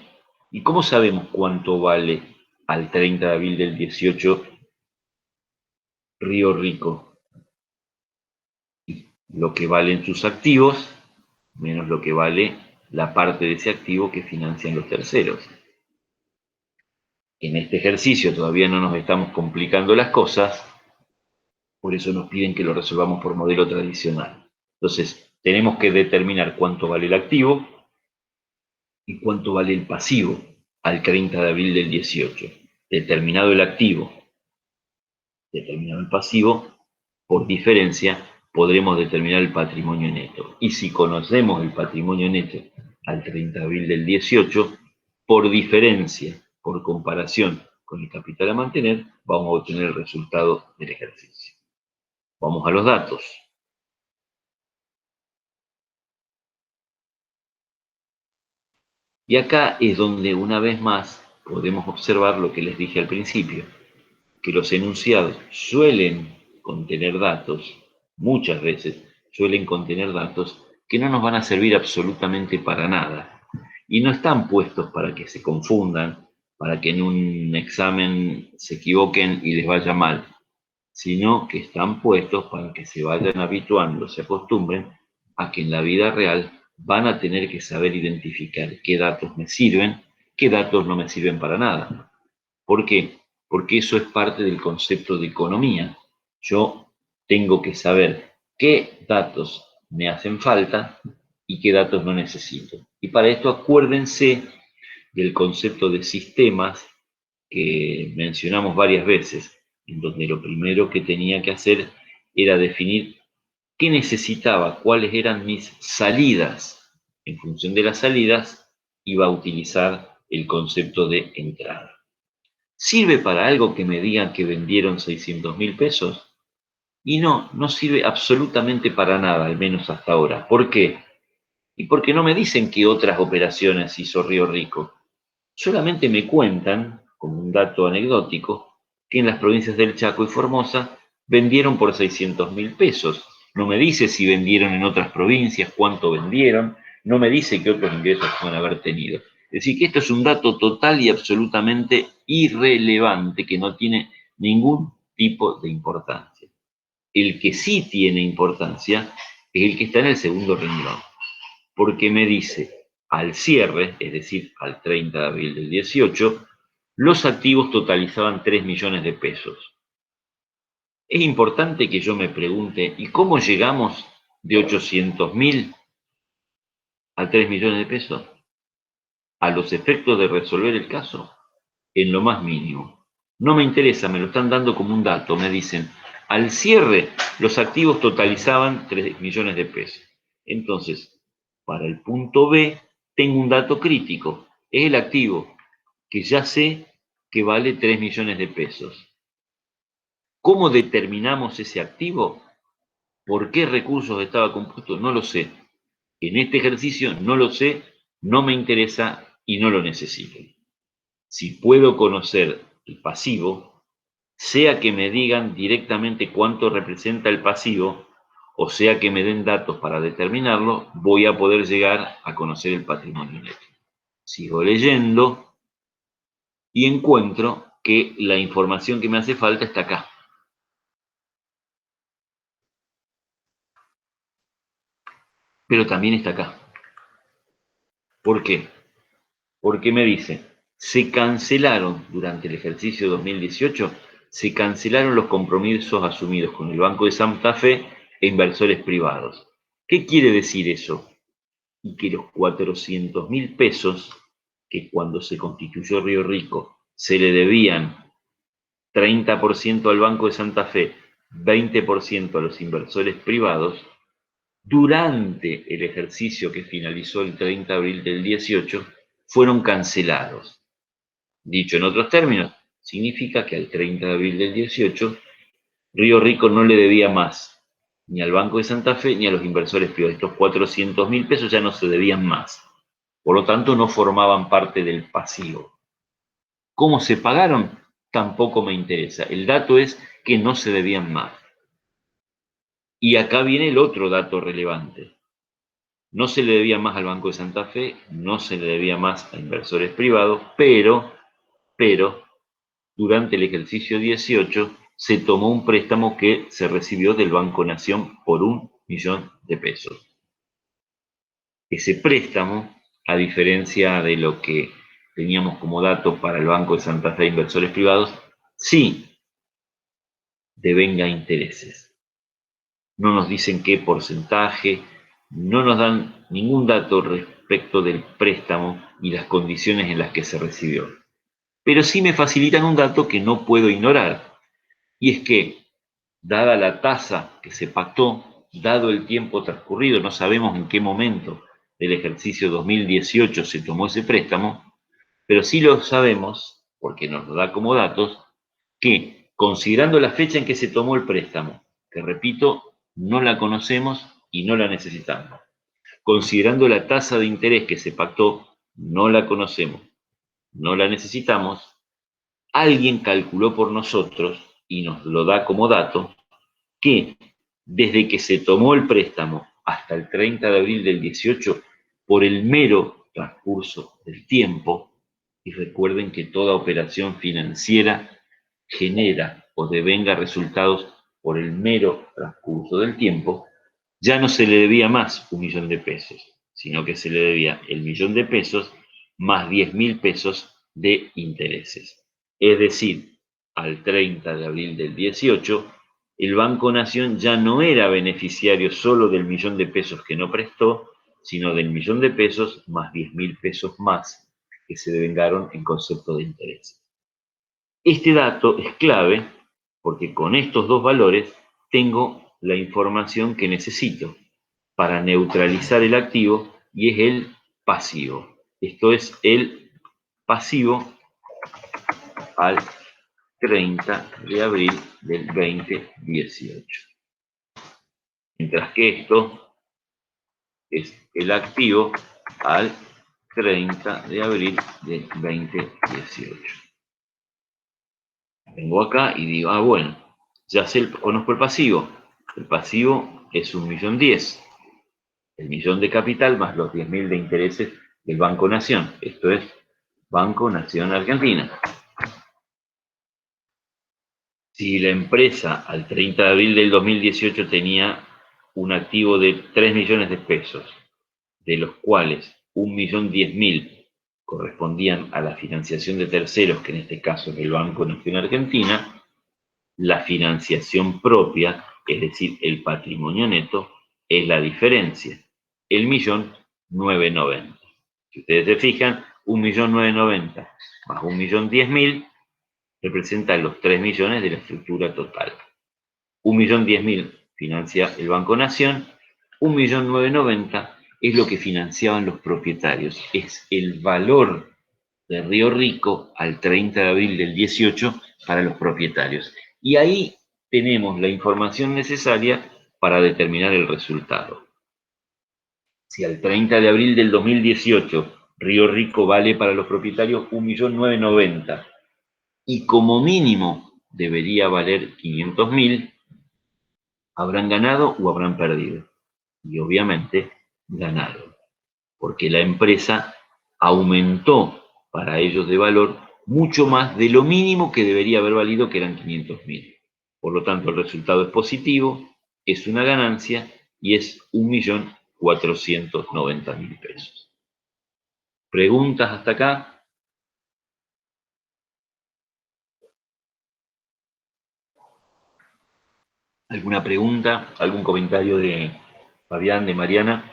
¿Y cómo sabemos cuánto vale al 30 de abril del 18 Río Rico? Lo que valen sus activos menos lo que vale la parte de ese activo que financian los terceros. En este ejercicio todavía no nos estamos complicando las cosas, por eso nos piden que lo resolvamos por modelo tradicional. Entonces, tenemos que determinar cuánto vale el activo y cuánto vale el pasivo al 30 de abril del 18. Determinado el activo, determinado el pasivo, por diferencia, podremos determinar el patrimonio neto. Y si conocemos el patrimonio neto al 30 de abril del 18, por diferencia, por comparación con el capital a mantener, vamos a obtener el resultado del ejercicio. Vamos a los datos. Y acá es donde una vez más podemos observar lo que les dije al principio, que los enunciados suelen contener datos, muchas veces suelen contener datos que no nos van a servir absolutamente para nada. Y no están puestos para que se confundan, para que en un examen se equivoquen y les vaya mal, sino que están puestos para que se vayan habituando, se acostumbren a que en la vida real van a tener que saber identificar qué datos me sirven, qué datos no me sirven para nada. ¿Por qué? Porque eso es parte del concepto de economía. Yo tengo que saber qué datos me hacen falta y qué datos no necesito. Y para esto acuérdense del concepto de sistemas que mencionamos varias veces, en donde lo primero que tenía que hacer era definir qué necesitaba, cuáles eran mis salidas. En función de las salidas, iba a utilizar el concepto de entrada. ¿Sirve para algo que me digan que vendieron 600.000 pesos? Y no sirve absolutamente para nada, al menos hasta ahora. ¿Por qué? Y porque no me dicen qué otras operaciones hizo Río Rico. Solamente me cuentan, como un dato anecdótico, que en las provincias del Chaco y Formosa vendieron por 600.000 pesos. No me dice si vendieron en otras provincias, cuánto vendieron, no me dice qué otros ingresos pueden haber tenido. Es decir, que esto es un dato total y absolutamente irrelevante, que no tiene ningún tipo de importancia. El que sí tiene importancia es el que está en el segundo renglón, porque me dice, al cierre, es decir, al 30 de abril del 18, los activos totalizaban 3 millones de pesos. Es importante que yo me pregunte, ¿y cómo llegamos de 800.000 a 3 millones de pesos? A los efectos de resolver el caso, en lo más mínimo. No me interesa, me lo están dando como un dato, me dicen, al cierre los activos totalizaban 3 millones de pesos. Entonces, para el punto B, tengo un dato crítico, es el activo, que ya sé que vale 3 millones de pesos. ¿Cómo determinamos ese activo? ¿Por qué recursos estaba compuesto? No lo sé. En este ejercicio no lo sé, no me interesa y no lo necesito. Si puedo conocer el pasivo, sea que me digan directamente cuánto representa el pasivo, o sea que me den datos para determinarlo, voy a poder llegar a conocer el patrimonio neto. Sigo leyendo y encuentro que la información que me hace falta está acá. pero también está acá. ¿Por qué? Porque me dice, se cancelaron durante el ejercicio 2018, se cancelaron los compromisos asumidos con el Banco de Santa Fe e inversores privados. ¿Qué quiere decir eso? Y que los 400.000 pesos que cuando se constituyó Río Rico se le debían 30% al Banco de Santa Fe, 20% a los inversores privados, durante el ejercicio que finalizó el 30 de abril del 18, fueron cancelados. Dicho en otros términos, significa que al 30 de abril del 18, Río Rico no le debía más, ni al Banco de Santa Fe, ni a los inversores privados. Estos 400.000 pesos ya no se debían más. Por lo tanto, no formaban parte del pasivo. ¿Cómo se pagaron? Tampoco me interesa. El dato es que no se debían más. Y acá viene el otro dato relevante. No se le debía más al Banco de Santa Fe, no se le debía más a inversores privados, pero durante el ejercicio 18 se tomó un préstamo que se recibió del Banco Nación por 1 millón de pesos. Ese préstamo, a diferencia de lo que teníamos como datos para el Banco de Santa Fe e inversores privados, sí devenga intereses. No nos dicen qué porcentaje, no nos dan ningún dato respecto del préstamo y las condiciones en las que se recibió. Pero sí me facilitan un dato que no puedo ignorar, y es que, dada la tasa que se pactó, dado el tiempo transcurrido, no sabemos en qué momento del ejercicio 2018 se tomó ese préstamo, pero sí lo sabemos, porque nos lo da como datos, que considerando la fecha en que se tomó el préstamo, que repito, no la conocemos y no la necesitamos, considerando la tasa de interés que se pactó, no la conocemos, no la necesitamos, alguien calculó por nosotros y nos lo da como dato que desde que se tomó el préstamo hasta el 30 de abril del 18, por el mero transcurso del tiempo, y recuerden que toda operación financiera genera o devenga resultados por el mero transcurso del tiempo, ya no se le debía más 1 millón de pesos, sino que se le debía el millón de pesos más 10.000 pesos de intereses. Es decir, al 30 de abril del 18, el Banco Nación ya no era beneficiario solo del millón de pesos que no prestó, sino del millón de pesos más 10.000 pesos más que se devengaron en concepto de interés. Este dato es clave porque con estos dos valores tengo la información que necesito para neutralizar el activo y es el pasivo. Esto es el pasivo al 30 de abril del 2018. Mientras que esto es el activo al 30 de abril del 2018. Vengo acá y digo, bueno, ya conozco el pasivo. El pasivo es 1.010.000. El millón de capital más los 10.000 de intereses del Banco Nación. Esto es Banco Nación Argentina. Si la empresa al 30 de abril del 2018 tenía un activo de 3 millones de pesos, de los cuales 1.010.000 correspondían a la financiación de terceros, que en este caso es el Banco Nación Argentina, la financiación propia, es decir, el patrimonio neto, es la diferencia, el 1.990.000. Si ustedes se fijan, 1.990.000 más 1.010.000 representa los 3 millones de la estructura total. 1.010.000 financia el Banco Nación, 1.990.000 es lo que financiaban los propietarios, es el valor de Río Rico al 30 de abril del 18 para los propietarios. Y ahí tenemos la información necesaria para determinar el resultado. Si al 30 de abril del 2018 Río Rico vale para los propietarios 1.990.000 y como mínimo debería valer 500.000, habrán ganado o habrán perdido. Y obviamente ganaron, porque la empresa aumentó para ellos de valor mucho más de lo mínimo que debería haber valido, que eran 500.000. Por lo tanto, el resultado es positivo, es una ganancia y es 1.000.000 490.000 pesos. ¿Preguntas hasta acá? ¿Alguna pregunta? ¿Algún comentario de Fabián, de Mariana?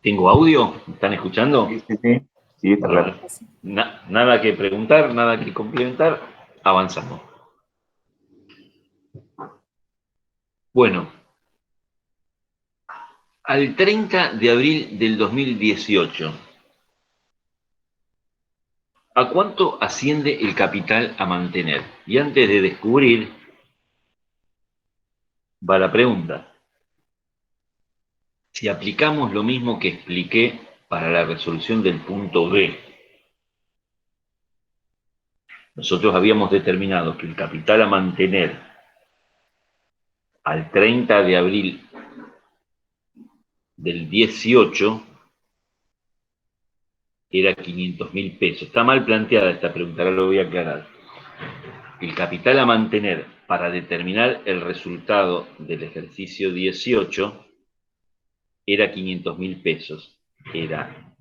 ¿Tengo audio? ¿Están escuchando? Sí, sí, sí. Sí, está Bueno, claro. nada que preguntar, nada que complementar, avanzamos. Bueno, al 30 de abril del 2018, ¿a cuánto asciende el capital a mantener? Y antes de descubrir, va la pregunta. Si aplicamos lo mismo que expliqué para la resolución del punto B, nosotros habíamos determinado que el capital a mantener al 30 de abril del 18 era 500.000 pesos. Está mal planteada esta pregunta, ahora lo voy a aclarar. El capital a mantener para determinar el resultado del ejercicio 18 era 500.000 pesos. Era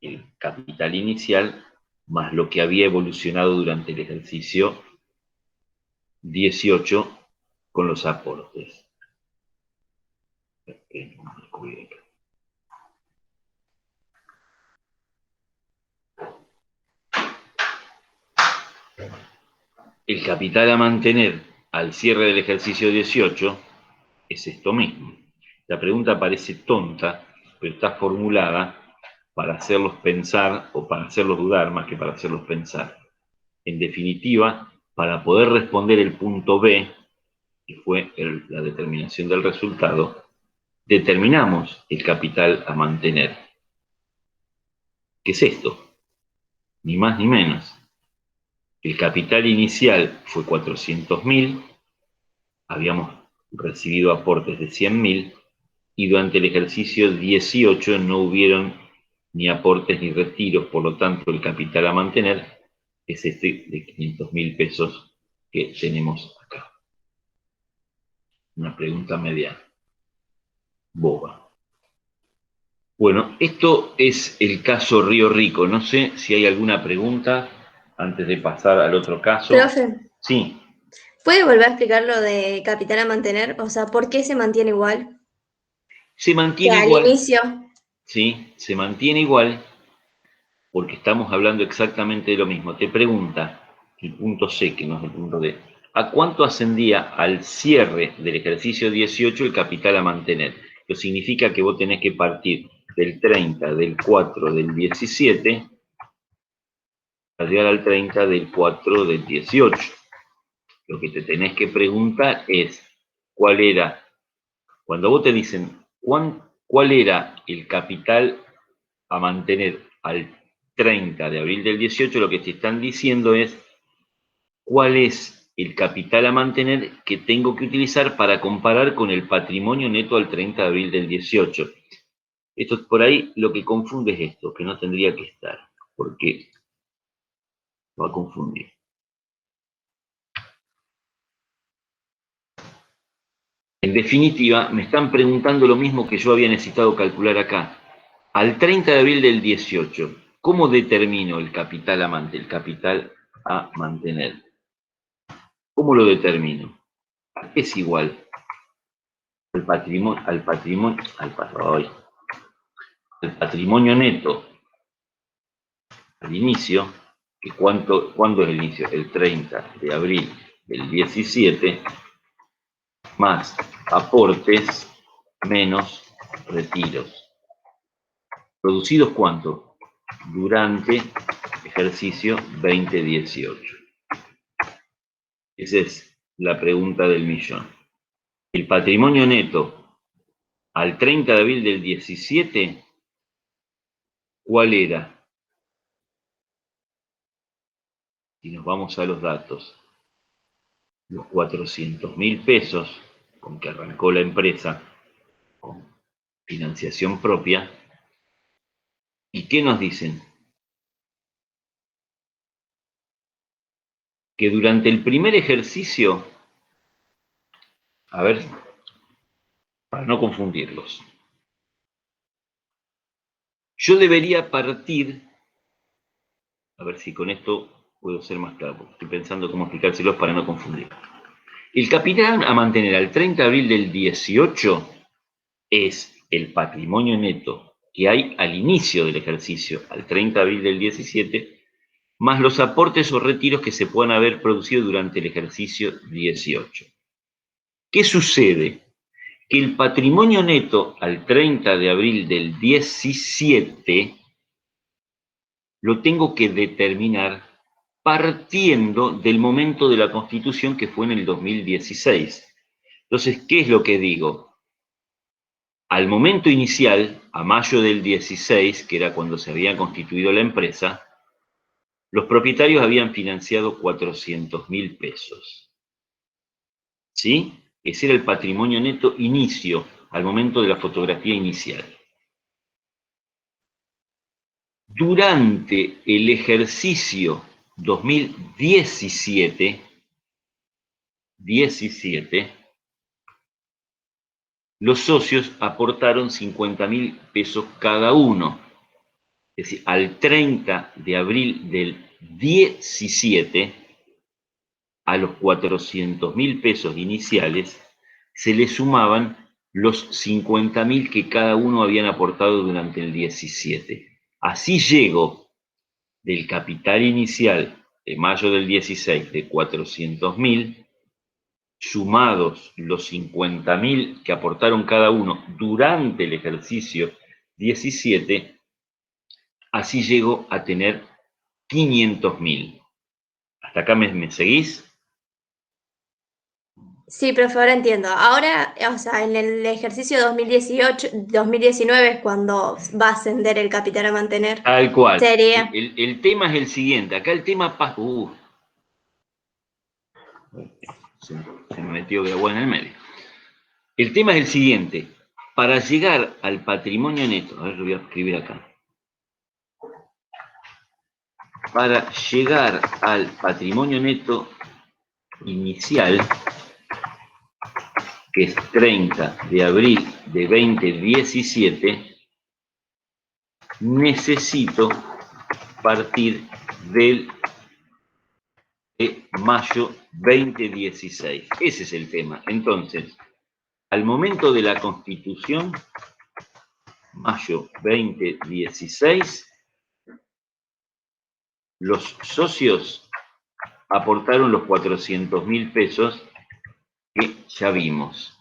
el capital inicial más lo que había evolucionado durante el ejercicio 18 con los aportes. El capital a mantener al cierre del ejercicio 18 es esto mismo. La pregunta parece tonta, pero está formulada para hacerlos pensar o para hacerlos dudar más que para hacerlos pensar. En definitiva, para poder responder el punto B, que fue la determinación del resultado, determinamos el capital a mantener. ¿Qué es esto? Ni más ni menos. El capital inicial fue 400.000, habíamos recibido aportes de 100.000 y durante el ejercicio 18 no hubieron ni aportes ni retiros, por lo tanto el capital a mantener es este de 500.000 pesos que tenemos acá. Una pregunta media boba. Bueno, esto es el caso Río Rico. No sé si hay alguna pregunta antes de pasar al otro caso. Profe, Sí, ¿puede volver a explicar lo de capital a mantener? O sea, ¿por qué se mantiene igual se que mantiene al igual. inicio? Sí, se mantiene igual porque estamos hablando exactamente de lo mismo. Te pregunta el punto C, que no es el punto D, ¿a cuánto ascendía al cierre del ejercicio 18 el capital a mantener? Eso significa que vos tenés que partir del 30, del 4, del 17, para llegar al 30 del 4 del 18. Lo que te tenés que preguntar es, ¿cuál era? Cuando vos te dicen, ¿cuál era el capital a mantener al 30 de abril del 18? Lo que te están diciendo es, ¿cuál es el capital a mantener que tengo que utilizar para comparar con el patrimonio neto al 30 de abril del 18? Esto por ahí lo que confunde es esto, que no tendría que estar, porque va a confundir. En definitiva, me están preguntando lo mismo que yo había necesitado calcular acá. Al 30 de abril del 18, ¿cómo determino el capital a mantener? ¿Cómo lo determino? Es igual al patrimonio neto al inicio, que ¿cuándo es el inicio? El 30 de abril del 17, más aportes menos retiros. ¿Producidos cuánto? Durante ejercicio 2018. Esa es la pregunta del millón. El patrimonio neto al 30 de abril del 17, ¿cuál era? Si nos vamos a los datos, los 400.000 pesos con que arrancó la empresa con financiación propia. ¿Y qué nos dicen? que durante el primer ejercicio, a ver, para no confundirlos, yo debería partir, a ver si con esto puedo ser más claro, porque estoy pensando cómo explicárselos para no confundir. El capital a mantener al 30 de abril del 18 es el patrimonio neto que hay al inicio del ejercicio, al 30 de abril del 17, más los aportes o retiros que se puedan haber producido durante el ejercicio 18. ¿Qué sucede? Que el patrimonio neto al 30 de abril del 17 lo tengo que determinar partiendo del momento de la Constitución que fue en el 2016. Entonces, ¿qué es lo que digo? Al momento inicial, a mayo del 16, que era cuando se había constituido la empresa, los propietarios habían financiado 400.000 pesos. ¿Sí? Ese era el patrimonio neto inicio, al momento de la fotografía inicial. Durante el ejercicio 2017, los socios aportaron 50.000 pesos cada uno. Es decir, al 30 de abril del 17, a los 400.000 pesos iniciales, se le sumaban los 50.000 que cada uno habían aportado durante el 17. Así llego del capital inicial de mayo del 16 de 400.000, sumados los 50.000 que aportaron cada uno durante el ejercicio 17, así llego a tener 500.000. ¿Hasta acá me seguís? Sí, profe, ahora entiendo. Ahora, o sea, en el ejercicio 2019 es cuando va a ascender el capital a mantener. Tal cual. Sería. El tema es el siguiente. Acá el tema pasa. Se me metió agua en el medio. El tema es el siguiente. Para llegar al patrimonio neto, a ver, lo voy a escribir acá. Para llegar al patrimonio neto inicial, que es 30 de abril de 2017, necesito partir del de mayo 2016. Ese es el tema. Entonces, al momento de la Constitución, mayo 2016, los socios aportaron los 400.000 pesos que ya vimos.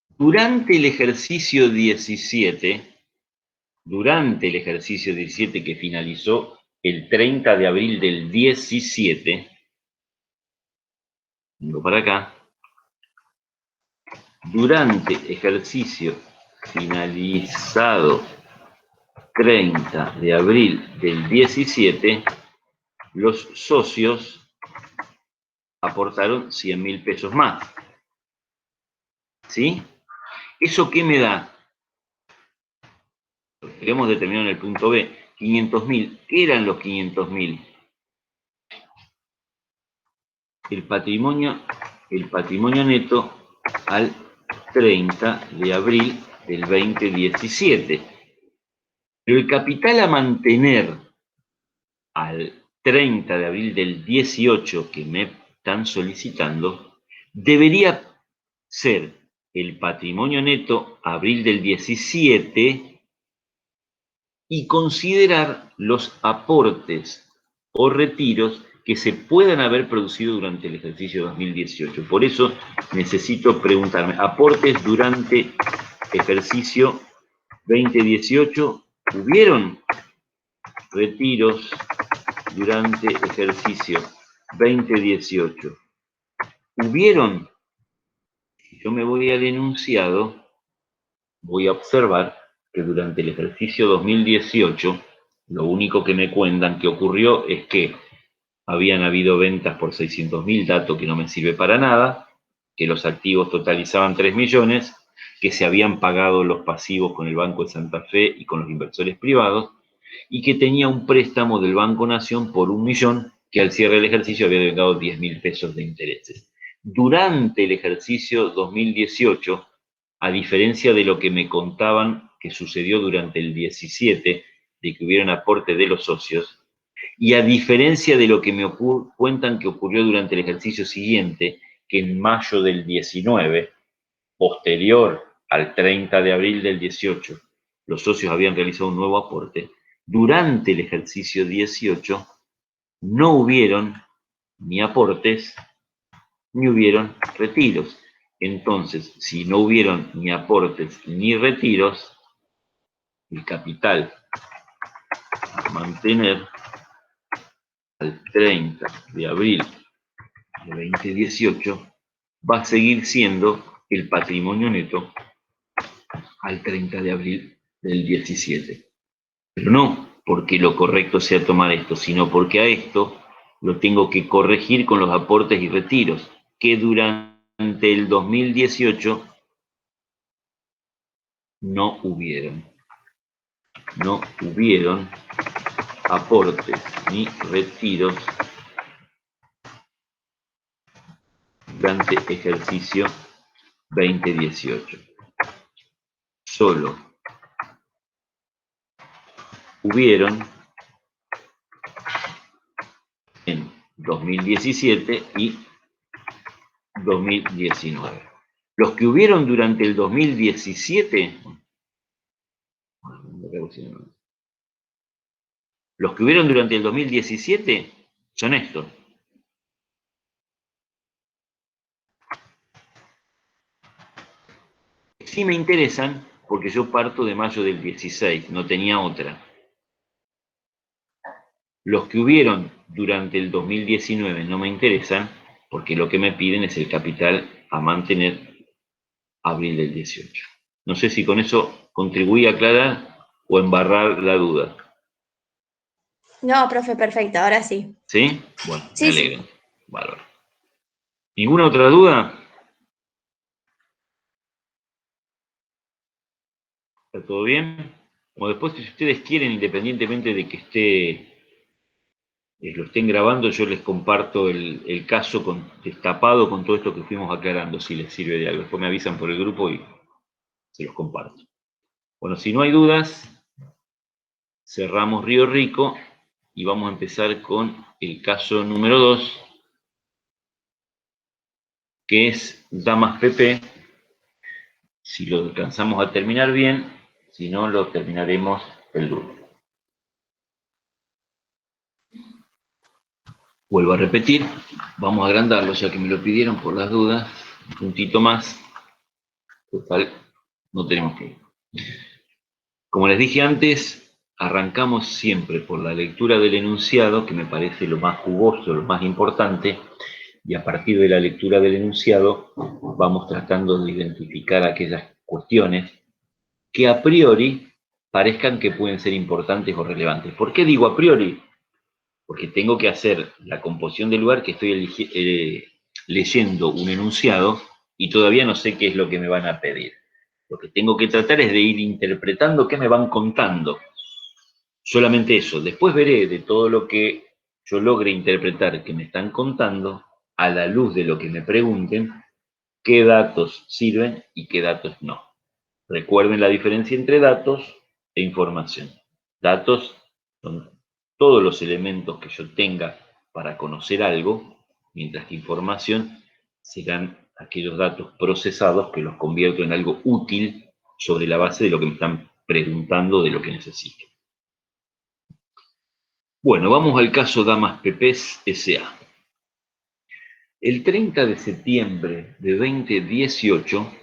Durante el ejercicio 17, que finalizó el 30 de abril del 17, vengo para acá, durante ejercicio finalizado 30 de abril del 17, los socios aportaron 100.000 pesos más. ¿Sí? ¿Eso qué me da? Queremos determinar en el punto B, 500.000. ¿Qué eran los 500.000? El patrimonio neto al 30 de abril del 2017. Pero el capital a mantener al 30 de abril del 18 que me están solicitando, debería ser el patrimonio neto abril del 17 y considerar los aportes o retiros que se puedan haber producido durante el ejercicio 2018. Por eso necesito preguntarme, ¿aportes durante ejercicio 2018? ¿Hubieron retiros durante ejercicio 2018? ¿Hubieron? Si yo me voy al enunciado, voy a observar que durante el ejercicio 2018, lo único que me cuentan que ocurrió es que habían habido ventas por 600.000, dato que no me sirve para nada, que los activos totalizaban 3 millones, que se habían pagado los pasivos con el Banco de Santa Fe y con los inversores privados, y que tenía un préstamo del Banco Nación por 1 millón que al cierre del ejercicio había devengado 10.000 pesos de intereses. Durante el ejercicio 2018, a diferencia de lo que me contaban que sucedió durante el 17, de que hubieron aporte de los socios, y a diferencia de lo que me cuentan que ocurrió durante el ejercicio siguiente, que en mayo del 19, posterior al 30 de abril del 18, los socios habían realizado un nuevo aporte, durante el ejercicio 18 no hubieron ni aportes ni hubieron retiros. Entonces, si no hubieron ni aportes ni retiros, el capital a mantener al 30 de abril de 2018 va a seguir siendo el patrimonio neto al 30 de abril del 17. Pero no porque lo correcto sea tomar esto, sino porque a esto lo tengo que corregir con los aportes y retiros, que durante el 2018 no hubieron aportes ni retiros durante ejercicio 2018. Solo hubieron en 2017 y 2019. Los que hubieron durante el 2017, los que hubieron durante el 2017 son estos. Sí me interesan porque yo parto de mayo del 16, no tenía otra. Los que hubieron durante el 2019 no me interesan porque lo que me piden es el capital a mantener abril del 18. No sé si con eso contribuí a aclarar o embarrar la duda. No, profe, perfecto, ahora sí. ¿Sí? Bueno, Sí, me alegro. Bárbaro. ¿Ninguna otra duda? ¿Está todo bien? O después, si ustedes quieren, independientemente de que lo estén grabando, yo les comparto el caso destapado con todo esto que fuimos aclarando, si les sirve de algo. Después me avisan por el grupo y se los comparto. Bueno, si no hay dudas, cerramos Río Rico y vamos a empezar con el caso número 2, que es Damas PP. Si lo alcanzamos a terminar bien, si no, lo terminaremos el lunes. Vuelvo a repetir, vamos a agrandarlo, ya que me lo pidieron por las dudas, un puntito más. Total, no tenemos que ir. Como les dije antes, arrancamos siempre por la lectura del enunciado, que me parece lo más jugoso, lo más importante, y a partir de la lectura del enunciado vamos tratando de identificar aquellas cuestiones que a priori parezcan que pueden ser importantes o relevantes. ¿Por qué digo a priori? Porque tengo que hacer la composición del lugar que estoy leyendo un enunciado y todavía no sé qué es lo que me van a pedir. Lo que tengo que tratar es de ir interpretando qué me van contando. Solamente eso. Después veré de todo lo que yo logre interpretar que me están contando, a la luz de lo que me pregunten, qué datos sirven y qué datos no. Recuerden la diferencia entre datos e información. Datos son todos los elementos que yo tenga para conocer algo, mientras que información serán aquellos datos procesados que los convierto en algo útil sobre la base de lo que me están preguntando, de lo que necesito. Bueno, vamos al caso Damas Pepés S.A. El 30 de septiembre de 2018,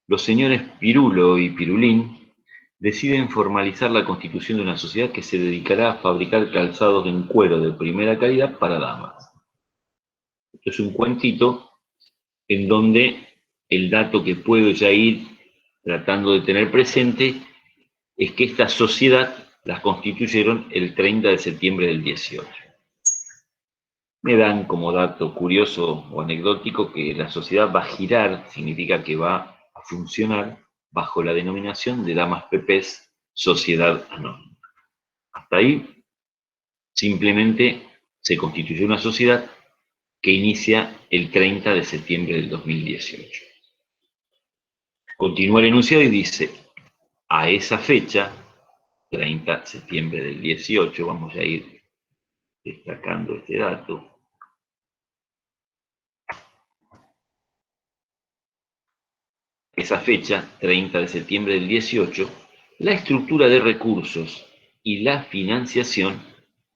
los señores Pirulo y Pirulín deciden formalizar la constitución de una sociedad que se dedicará a fabricar calzados en cuero de primera calidad para damas. Esto es un cuentito en donde el dato que puedo ya ir tratando de tener presente es que esta sociedad las constituyeron el 30 de septiembre del 18. Me dan como dato curioso o anecdótico que la sociedad va a girar, significa que va a funcionar bajo la denominación de Damas Pepés Sociedad Anónima. Hasta ahí, simplemente se constituyó una sociedad que inicia el 30 de septiembre del 2018. Continúa el enunciado y dice, a esa fecha, 30 de septiembre del 18, vamos a ir destacando este dato. Esa fecha, 30 de septiembre del 18, la estructura de recursos y la financiación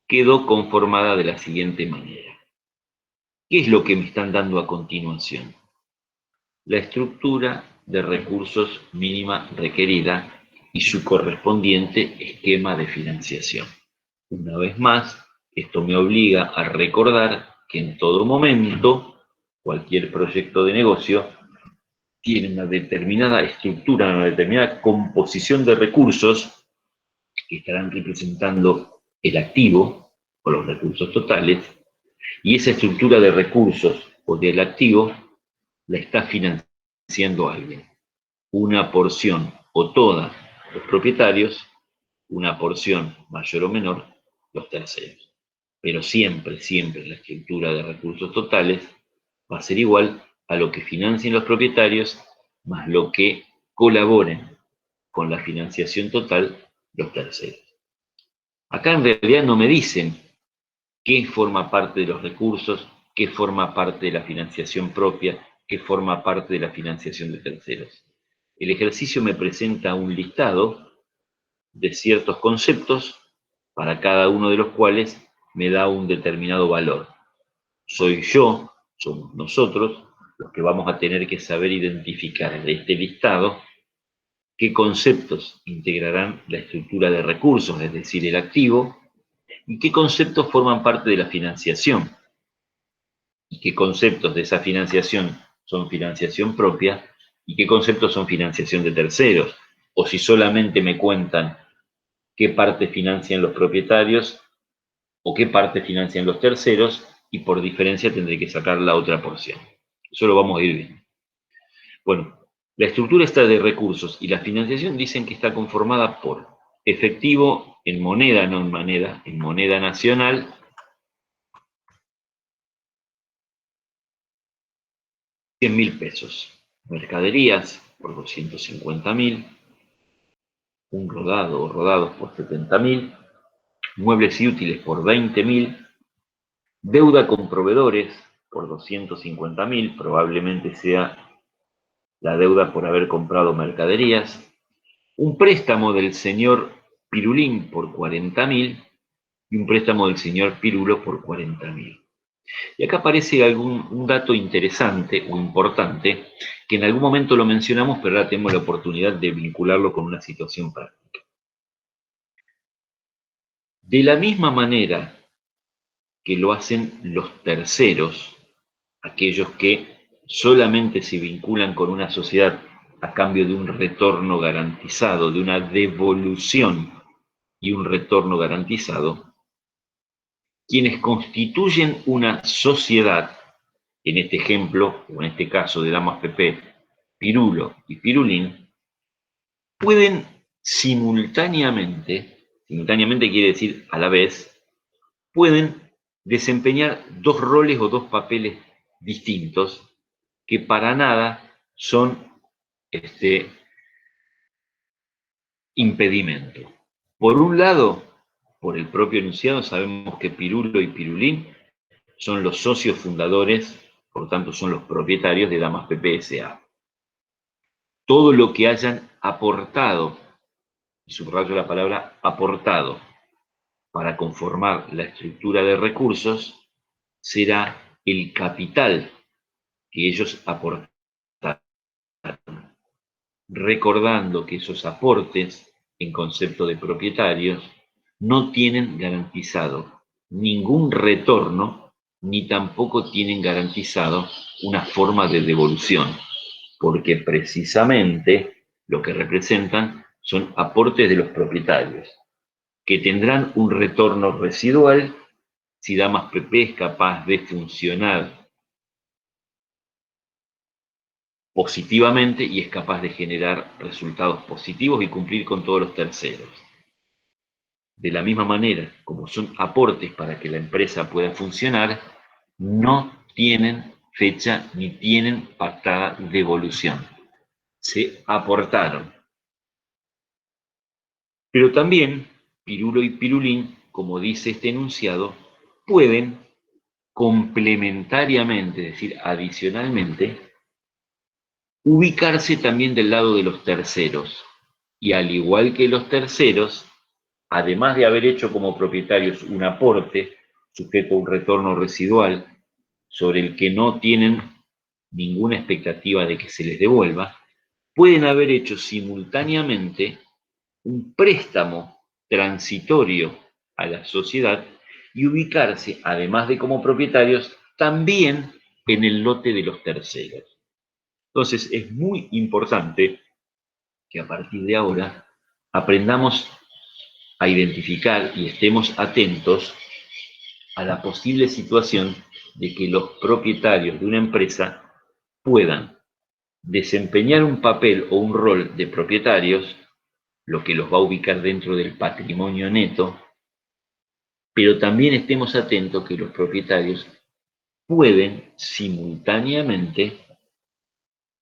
quedó conformada de la siguiente manera. ¿Qué es lo que me están dando a continuación? La estructura de recursos mínima requerida y su correspondiente esquema de financiación. Una vez más, esto me obliga a recordar que en todo momento, cualquier proyecto de negocio tiene una determinada estructura, una determinada composición de recursos que estarán representando el activo o los recursos totales, y esa estructura de recursos o del activo la está financiando alguien. Una porción o toda los propietarios, una porción mayor o menor los terceros. Pero siempre, siempre la estructura de recursos totales va a ser igual a lo que financien los propietarios más lo que colaboren con la financiación total los terceros. Acá en realidad no me dicen qué forma parte de los recursos, qué forma parte de la financiación propia, qué forma parte de la financiación de terceros. El ejercicio me presenta un listado de ciertos conceptos, para cada uno de los cuales me da un determinado valor. Soy yo, somos nosotros, los que vamos a tener que saber identificar de este listado qué conceptos integrarán la estructura de recursos, es decir, el activo, y qué conceptos forman parte de la financiación, y qué conceptos de esa financiación son financiación propia, y qué conceptos son financiación de terceros, o si solamente me cuentan qué parte financian los propietarios o qué parte financian los terceros, y por diferencia tendré que sacar la otra porción. Eso lo vamos a ir viendo. Bueno, la estructura esta de recursos y la financiación dicen que está conformada por efectivo en moneda, no en moneda, en moneda nacional, 100.000 pesos. Mercaderías por 250.000, un rodado o rodados por 70.000, muebles y útiles por 20.000, deuda con proveedores por 250.000, probablemente sea la deuda por haber comprado mercaderías, un préstamo del señor Pirulín por 40.000 y un préstamo del señor Pirulo por 40.000. Y acá aparece un dato interesante o importante, que en algún momento lo mencionamos, pero ahora tenemos la oportunidad de vincularlo con una situación práctica. De la misma manera que lo hacen los terceros, aquellos que solamente se vinculan con una sociedad a cambio de un retorno garantizado, de una devolución y un retorno garantizado, quienes constituyen una sociedad, en este ejemplo, o en este caso de Damas PP, Pirulo y Pirulín, pueden simultáneamente quiere decir a la vez, pueden desempeñar dos roles o dos papeles distintos que para nada son impedimento. Por un lado, por el propio enunciado, sabemos que Pirulo y Pirulín son los socios fundadores, por tanto son los propietarios de Damas PP S.A. Todo lo que hayan aportado, y subrayo la palabra aportado, para conformar la estructura de recursos, será el capital que ellos aportaron. Recordando que esos aportes, en concepto de propietarios, no tienen garantizado ningún retorno, ni tampoco tienen garantizado una forma de devolución, porque precisamente lo que representan son aportes de los propietarios, que tendrán un retorno residual si Damas PP es capaz de funcionar positivamente y es capaz de generar resultados positivos y cumplir con todos los terceros. de la misma manera como son aportes para que la empresa pueda funcionar, no tienen fecha ni tienen pactada devolución. Se aportaron. Pero también Pirulo y Pirulín, como dice este enunciado, pueden complementariamente, es decir, adicionalmente, ubicarse también del lado de los terceros. Y al igual que los terceros, además de haber hecho como propietarios un aporte sujeto a un retorno residual sobre el que no tienen ninguna expectativa de que se les devuelva, pueden haber hecho simultáneamente un préstamo transitorio a la sociedad y ubicarse, además de como propietarios, también en el lote de los terceros. Entonces, es muy importante que a partir de ahora aprendamos a identificar y estemos atentos a la posible situación de que los propietarios de una empresa puedan desempeñar un papel o un rol de propietarios, lo que los va a ubicar dentro del patrimonio neto, pero también estemos atentos que los propietarios pueden simultáneamente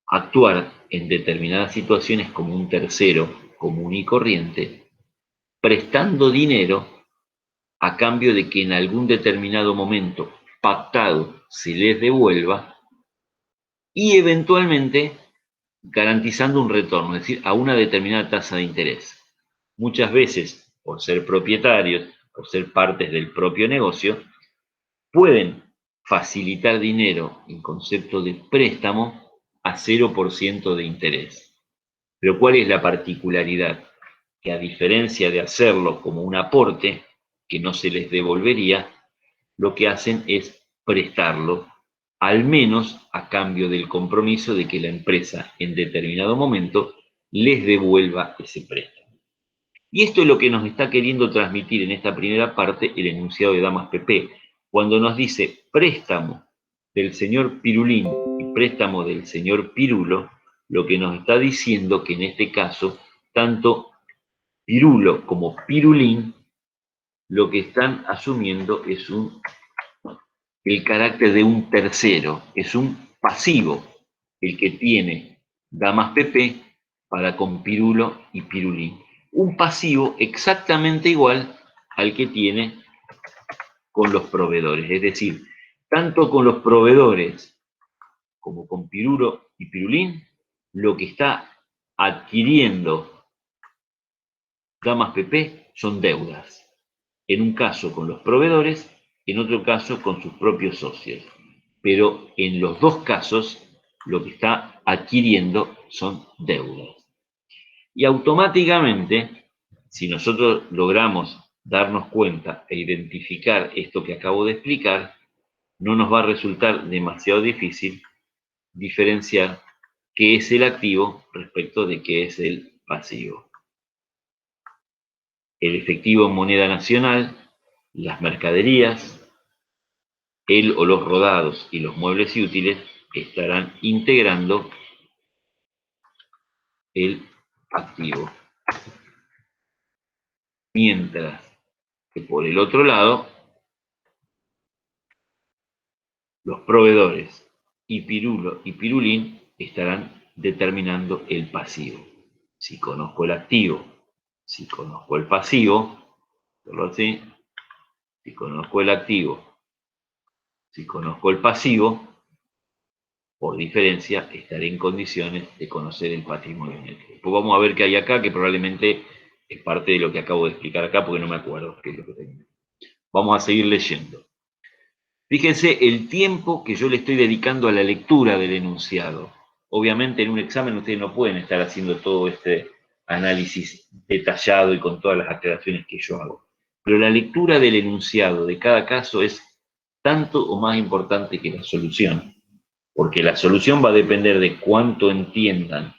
actuar en determinadas situaciones como un tercero común y corriente, prestando dinero a cambio de que en algún determinado momento pactado se les devuelva y eventualmente garantizando un retorno, es decir, a una determinada tasa de interés. Muchas veces, por ser propietarios, por ser partes del propio negocio, pueden facilitar dinero en concepto de préstamo a 0% de interés. Pero ¿cuál es la particularidad? Que a diferencia de hacerlo como un aporte que no se les devolvería, lo que hacen es prestarlo, al menos a cambio del compromiso de que la empresa en determinado momento les devuelva ese préstamo. Y esto es lo que nos está queriendo transmitir en esta primera parte el enunciado de Damas PP, cuando nos dice préstamo del señor Pirulín y préstamo del señor Pirulo, lo que nos está diciendo que en este caso, tanto Pirulo como Pirulín, lo que están asumiendo es el carácter de un tercero, es un pasivo, el que tiene Damas PP para con Pirulo y Pirulín. Un pasivo exactamente igual al que tiene con los proveedores, es decir, tanto con los proveedores como con Pirulo y Pirulín, lo que está adquiriendo Damas PP son deudas. En un caso con los proveedores, en otro caso con sus propios socios. Pero en los dos casos, lo que está adquiriendo son deudas. Y automáticamente, si nosotros logramos darnos cuenta e identificar esto que acabo de explicar, no nos va a resultar demasiado difícil diferenciar qué es el activo respecto de qué es el pasivo. El efectivo en moneda nacional, las mercaderías, el o los rodados y los muebles y útiles estarán integrando el activo. Mientras que por el otro lado, los proveedores y Pirulo y Pirulín estarán determinando el pasivo. Si conozco el activo, si conozco el pasivo, verlo así, si conozco el activo, si conozco el pasivo, por diferencia, estaré en condiciones de conocer el patrimonio neto. Después vamos a ver qué hay acá, que probablemente es parte de lo que acabo de explicar acá, porque no me acuerdo qué es lo que tenía. Vamos a seguir leyendo. Fíjense el tiempo que yo le estoy dedicando a la lectura del enunciado. Obviamente en un examen ustedes no pueden estar haciendo todo este análisis detallado y con todas las aclaraciones que yo hago. Pero la lectura del enunciado de cada caso es tanto o más importante que la solución. Porque la solución va a depender de cuánto entiendan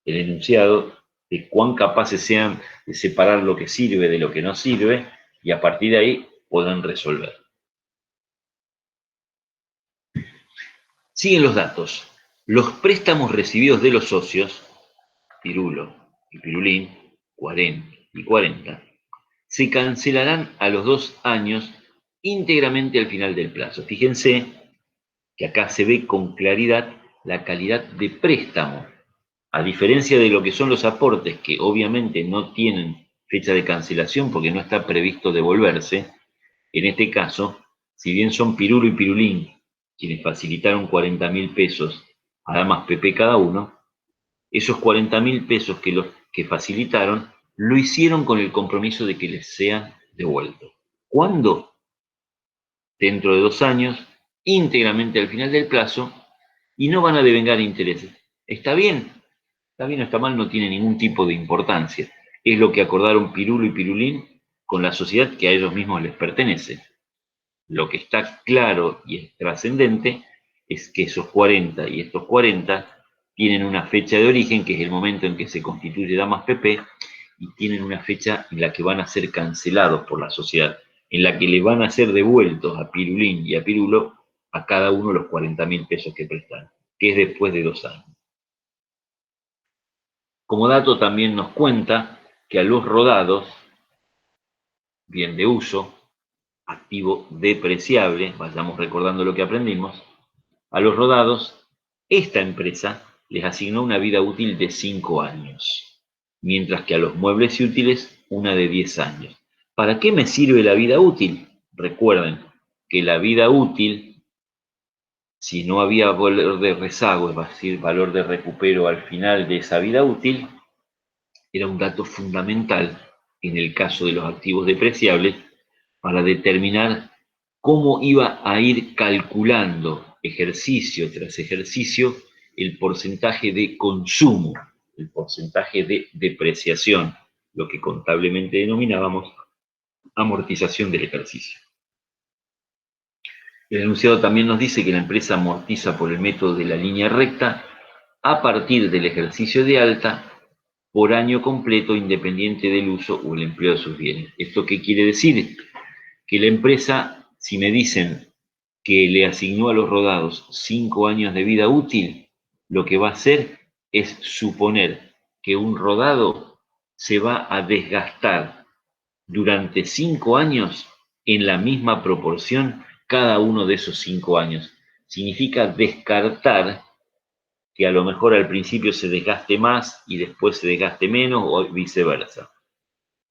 el enunciado, de cuán capaces sean de separar lo que sirve de lo que no sirve, y a partir de ahí puedan resolver. Siguen los datos. Los préstamos recibidos de los socios, Pirulo y Pirulín, 40 y 40, se cancelarán a los 2 años íntegramente al final del plazo. Fíjense que acá se ve con claridad la calidad de préstamo, a diferencia de lo que son los aportes, que obviamente no tienen fecha de cancelación porque no está previsto devolverse. En este caso, si bien son Pirulo y Pirulín quienes facilitaron 40.000 pesos a damas PP cada uno, esos 40.000 pesos que los que facilitaron lo hicieron con el compromiso de que les sean devueltos. ¿Cuándo? Dentro de 2 años, íntegramente al final del plazo, y no van a devengar intereses. ¿Está bien? Está bien o está mal, no tiene ningún tipo de importancia. Es lo que acordaron Pirulo y Pirulín con la sociedad que a ellos mismos les pertenece. Lo que está claro y es trascendente es que esos 40 y estos 40 tienen una fecha de origen, que es el momento en que se constituye Damas PP, y tienen una fecha en la que van a ser cancelados por la sociedad, en la que le van a ser devueltos a Pirulín y a Pirulo a cada uno los 40.000 pesos que prestan, que es después de 2 años. Como dato también nos cuenta que a los rodados, bien de uso, activo depreciable, vayamos recordando lo que aprendimos, a los rodados, esta empresa les asignó una vida útil de 5 años, mientras que a los muebles y útiles una de 10 años. ¿Para qué me sirve la vida útil? Recuerden que la vida útil, si no había valor de rezago, es decir, valor de recupero al final de esa vida útil, era un dato fundamental en el caso de los activos depreciables para determinar cómo iba a ir calculando ejercicio tras ejercicio el porcentaje de consumo, el porcentaje de depreciación, lo que contablemente denominábamos amortización del ejercicio. El enunciado también nos dice que la empresa amortiza por el método de la línea recta a partir del ejercicio de alta por año completo independiente del uso o el empleo de sus bienes. ¿Esto qué quiere decir? Que la empresa, si me dicen que le asignó a los rodados 5 años de vida útil, lo que va a hacer es suponer que un rodado se va a desgastar durante 5 años en la misma proporción cada uno de esos 5 años. Significa descartar que a lo mejor al principio se desgaste más y después se desgaste menos o viceversa.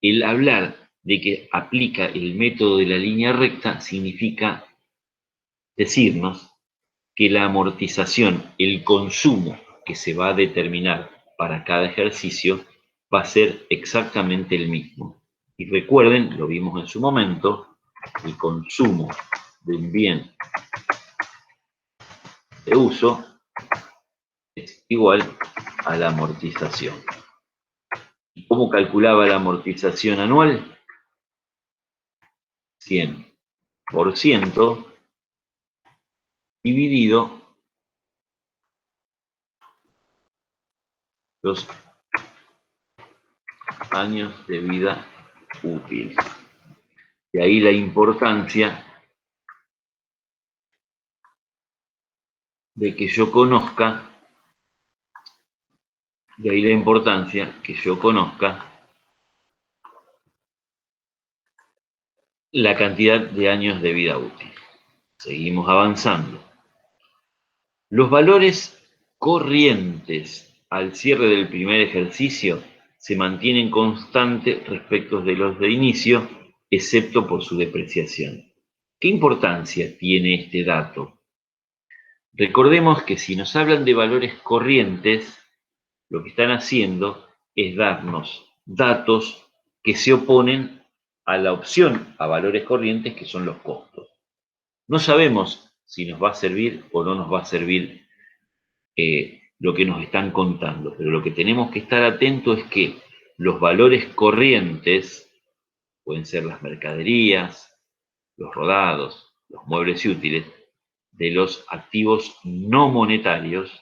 El hablar de que aplica el método de la línea recta significa decirnos que la amortización, el consumo que se va a determinar para cada ejercicio va a ser exactamente el mismo. Y recuerden, lo vimos en su momento, el consumo de un bien de uso es igual a la amortización. ¿Y cómo calculaba la amortización anual? 100% dividido los años de vida útil. De ahí la importancia de que yo conozca, la cantidad de años de vida útil. Seguimos avanzando. Los valores corrientes al cierre del primer ejercicio se mantienen constantes respecto de los de inicio, excepto por su depreciación. ¿Qué importancia tiene este dato? Recordemos que si nos hablan de valores corrientes, lo que están haciendo es darnos datos que se oponen a la opción a valores corrientes, que son los costos. No sabemos si nos va a servir o no nos va a servir lo que nos están contando, pero lo que tenemos que estar atentos es que los valores corrientes pueden ser las mercaderías, los rodados, los muebles y útiles, de los activos no monetarios,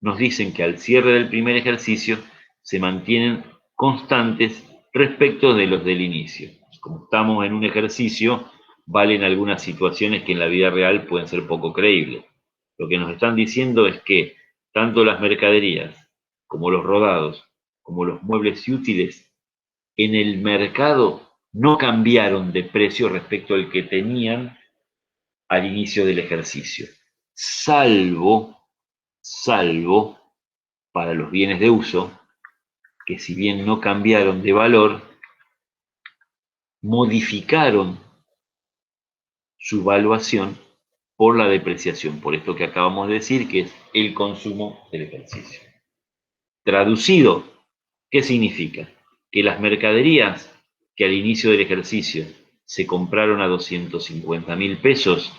nos dicen que al cierre del primer ejercicio se mantienen constantes respecto de los del inicio. Como estamos en un ejercicio, valen algunas situaciones que en la vida real pueden ser poco creíbles. Lo que nos están diciendo es que tanto las mercaderías, como los rodados, como los muebles y útiles, en el mercado no cambiaron de precio respecto al que tenían al inicio del ejercicio, salvo para los bienes de uso, que si bien no cambiaron de valor, modificaron su valuación por la depreciación, por esto que acabamos de decir, que es el consumo del ejercicio. Traducido, ¿qué significa? Que las mercaderías que al inicio del ejercicio se compraron a 250.000 pesos,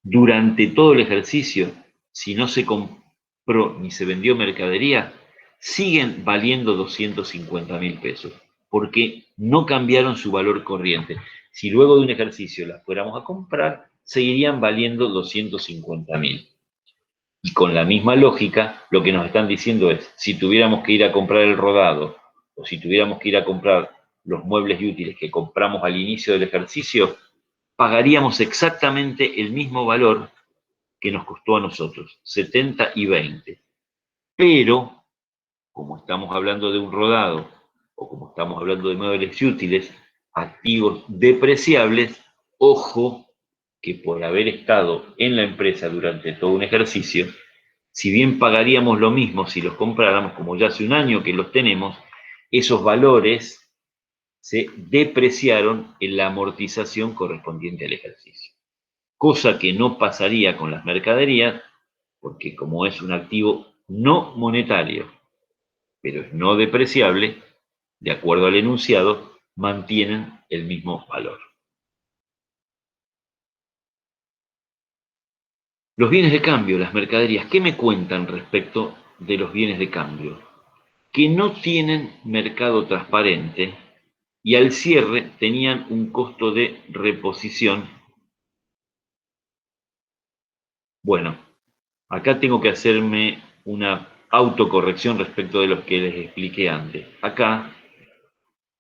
durante todo el ejercicio, si no se compró ni se vendió mercadería, siguen valiendo 250.000 pesos, porque no cambiaron su valor corriente. Si luego de un ejercicio las fuéramos a comprar, seguirían valiendo 250.000. Y con la misma lógica, lo que nos están diciendo es, si tuviéramos que ir a comprar el rodado, o si tuviéramos que ir a comprar los muebles y útiles que compramos al inicio del ejercicio, pagaríamos exactamente el mismo valor que nos costó a nosotros, 70 y 20. Pero, como estamos hablando de un rodado, o como estamos hablando de muebles y útiles, activos depreciables, ojo que por haber estado en la empresa durante todo un ejercicio, si bien pagaríamos lo mismo si los compráramos, como ya hace un año que los tenemos, esos valores se depreciaron en la amortización correspondiente al ejercicio. Cosa que no pasaría con las mercaderías, porque como es un activo no monetario, pero es no depreciable, de acuerdo al enunciado, mantienen el mismo valor. Los bienes de cambio, las mercaderías, ¿qué me cuentan respecto de los bienes de cambio? Que no tienen mercado transparente y al cierre tenían un costo de reposición. Bueno, acá tengo que hacerme una autocorrección respecto de los que les expliqué antes. Acá,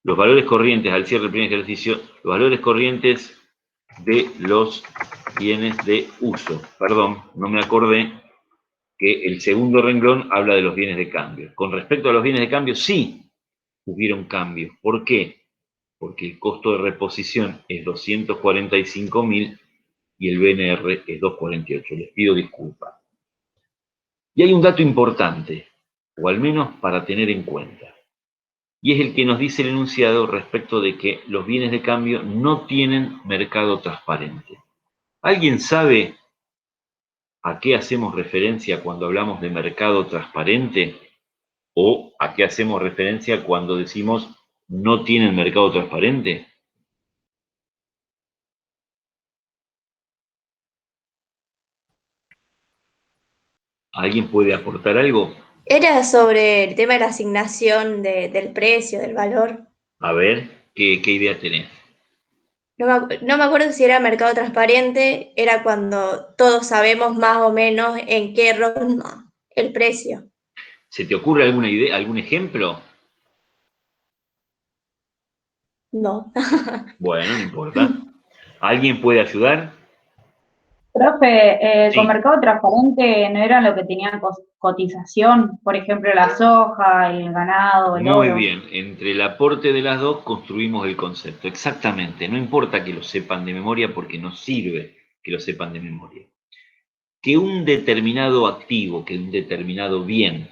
los valores corrientes al cierre del primer ejercicio, los valores corrientes de los bienes de uso. Perdón, no me acordé que el segundo renglón habla de los bienes de cambio. Con respecto a los bienes de cambio, sí hubieron cambios. ¿Por qué? Porque el costo de reposición es 245.000 y el BNR es 248. Les pido disculpas. Y hay un dato importante, o al menos para tener en cuenta, y es el que nos dice el enunciado respecto de que los bienes de cambio no tienen mercado transparente. ¿Alguien sabe a qué hacemos referencia cuando hablamos de mercado transparente? ¿O a qué hacemos referencia cuando decimos no tienen mercado transparente? ¿Alguien puede aportar algo? Era sobre el tema de la asignación del precio, del valor. A ver, ¿qué idea tenés? No me acuerdo si era mercado transparente, era cuando todos sabemos más o menos en qué ronda el precio. ¿Se te ocurre alguna idea, algún ejemplo? No. Bueno, no importa. ¿Alguien puede ayudar? Profe, con Sí. mercado transparente no eran lo que tenían cotización, por ejemplo, la soja, el ganado, el Muy oro. bien, entre el aporte de las dos construimos el concepto. Exactamente, no importa que lo sepan de memoria porque nos sirve que lo sepan de memoria. Que un determinado activo, que un determinado bien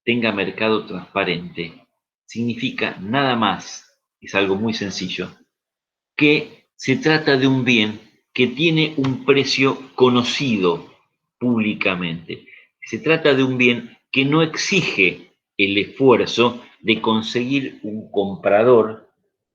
tenga mercado transparente, significa nada más, es algo muy sencillo, que se trata de un bien que tiene un precio conocido públicamente. Se trata de un bien que no exige el esfuerzo de conseguir un comprador,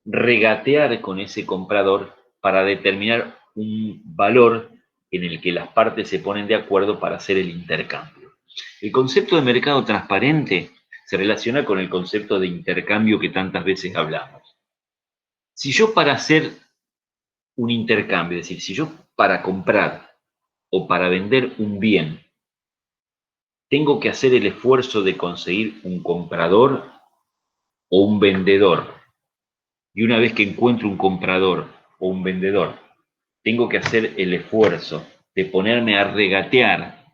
regatear con ese comprador para determinar un valor en el que las partes se ponen de acuerdo para hacer el intercambio. El concepto de mercado transparente se relaciona con el concepto de intercambio que tantas veces hablamos. Si yo para hacer un intercambio, es decir, si yo para comprar o para vender un bien tengo que hacer el esfuerzo de conseguir un comprador o un vendedor, y una vez que encuentro un comprador o un vendedor, tengo que hacer el esfuerzo de ponerme a regatear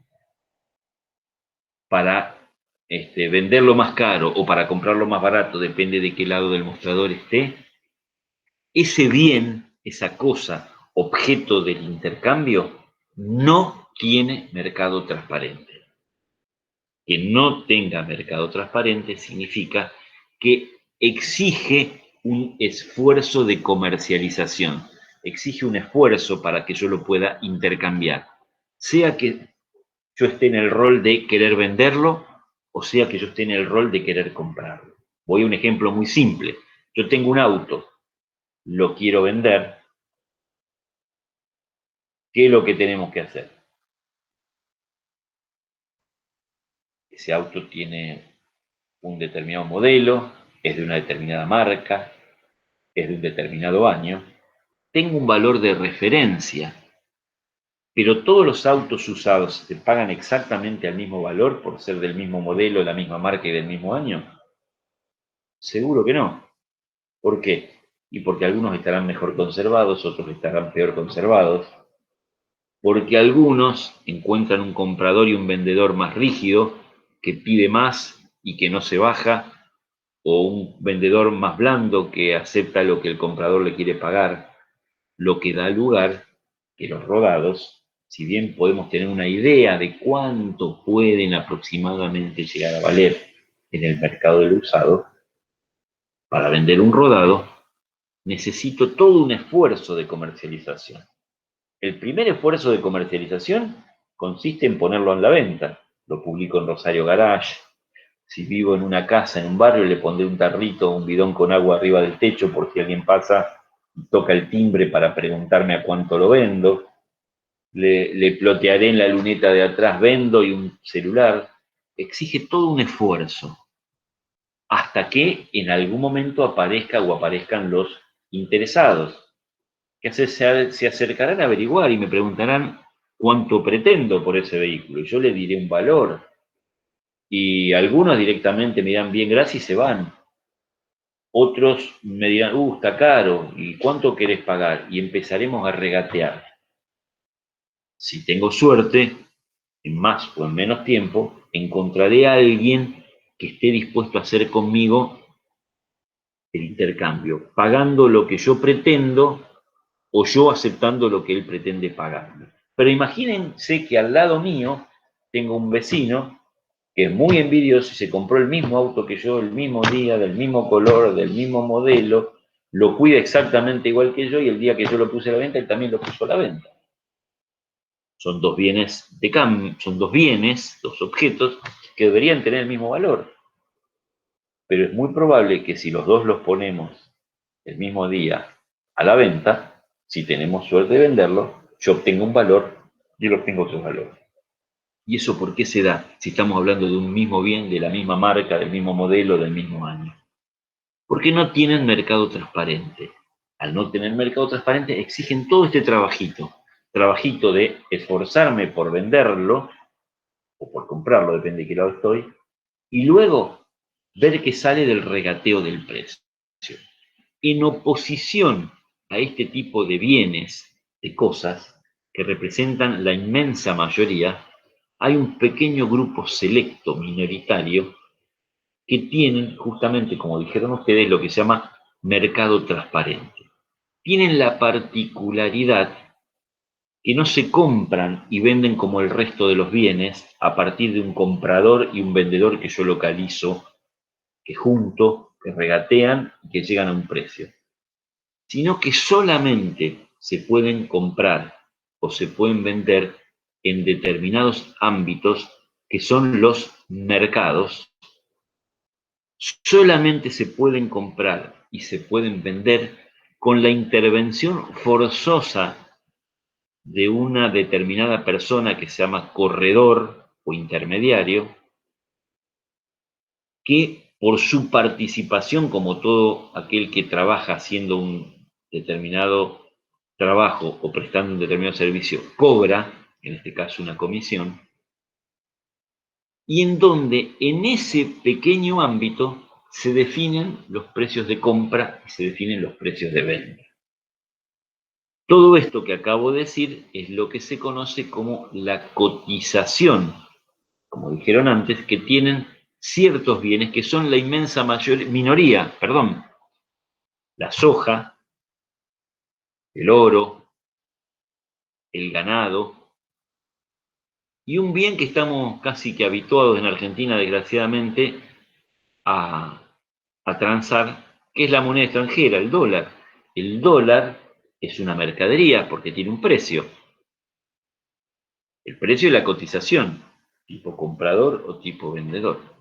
para venderlo más caro o para comprarlo más barato, depende de qué lado del mostrador esté, ese bien, esa cosa, objeto del intercambio, no tiene mercado transparente. Que no tenga mercado transparente significa que exige un esfuerzo de comercialización, exige un esfuerzo para que yo lo pueda intercambiar, sea que yo esté en el rol de querer venderlo o sea que yo esté en el rol de querer comprarlo. Voy a un ejemplo muy simple. Yo tengo un auto, lo quiero vender. ¿Qué es lo que tenemos que hacer? Ese auto tiene un determinado modelo, es de una determinada marca, es de un determinado año. Tengo un valor de referencia, pero todos los autos usados se pagan exactamente al mismo valor por ser del mismo modelo, de la misma marca y del mismo año. Seguro que no. ¿Por qué? Y porque algunos estarán mejor conservados, otros estarán peor conservados. Porque algunos encuentran un comprador y un vendedor más rígido, que pide más y que no se baja, o un vendedor más blando que acepta lo que el comprador le quiere pagar, lo que da lugar que los rodados, si bien podemos tener una idea de cuánto pueden aproximadamente llegar a valer en el mercado del usado, para vender un rodado necesito todo un esfuerzo de comercialización. El primer esfuerzo de comercialización consiste en ponerlo en la venta. Lo publico en Rosario Garage. Si vivo en una casa, en un barrio, le pondré un tarrito, un bidón con agua arriba del techo por si alguien pasa y toca el timbre para preguntarme a cuánto lo vendo. Le plotearé en la luneta de atrás vendo y un celular. Exige todo un esfuerzo hasta que en algún momento aparezca o aparezcan los interesados, que se acercarán a averiguar y me preguntarán cuánto pretendo por ese vehículo. Y yo le diré un valor. Y algunos directamente me dirán, bien, gracias, y se van. Otros me dirán, está caro, ¿y cuánto querés pagar? Y empezaremos a regatear. Si tengo suerte, en más o en menos tiempo, encontraré a alguien que esté dispuesto a hacer conmigo el intercambio, pagando lo que yo pretendo o yo aceptando lo que él pretende pagarme. Pero imagínense que al lado mío tengo un vecino que es muy envidioso y se compró el mismo auto que yo, el mismo día, del mismo color, del mismo modelo, lo cuida exactamente igual que yo y el día que yo lo puse a la venta, él también lo puso a la venta. Son dos bienes de cambio, son dos bienes, dos objetos que deberían tener el mismo valor. Pero es muy probable que si los dos los ponemos el mismo día a la venta, si tenemos suerte de venderlo, yo obtengo un valor y él obtengo otro valor. ¿Y eso por qué se da si estamos hablando de un mismo bien, de la misma marca, del mismo modelo, del mismo año? Porque no tienen mercado transparente. Al no tener mercado transparente exigen todo este trabajito de esforzarme por venderlo o por comprarlo, depende de qué lado estoy, y luego ver que sale del regateo del precio. En oposición a este tipo de bienes, de cosas, que representan la inmensa mayoría, hay un pequeño grupo selecto, minoritario, que tienen justamente, como dijeron ustedes, lo que se llama mercado transparente. Tienen la particularidad que no se compran y venden como el resto de los bienes a partir de un comprador y un vendedor que yo localizo, que junto, que regatean y que llegan a un precio, sino que solamente se pueden comprar o se pueden vender en determinados ámbitos que son los mercados. Solamente se pueden comprar y se pueden vender con la intervención forzosa de una determinada persona que se llama corredor o intermediario, que por su participación, como todo aquel que trabaja haciendo un determinado trabajo o prestando un determinado servicio, cobra, en este caso una comisión, y en donde en ese pequeño ámbito se definen los precios de compra y se definen los precios de venta. Todo esto que acabo de decir es lo que se conoce como la cotización, como dijeron antes, que tienen ciertos bienes que son la inmensa minoría, la soja, el oro, el ganado, y un bien que estamos casi que habituados en Argentina, desgraciadamente, a transar, que es la moneda extranjera, el dólar. El dólar es una mercadería porque tiene un precio. El precio es la cotización, tipo comprador o tipo vendedor.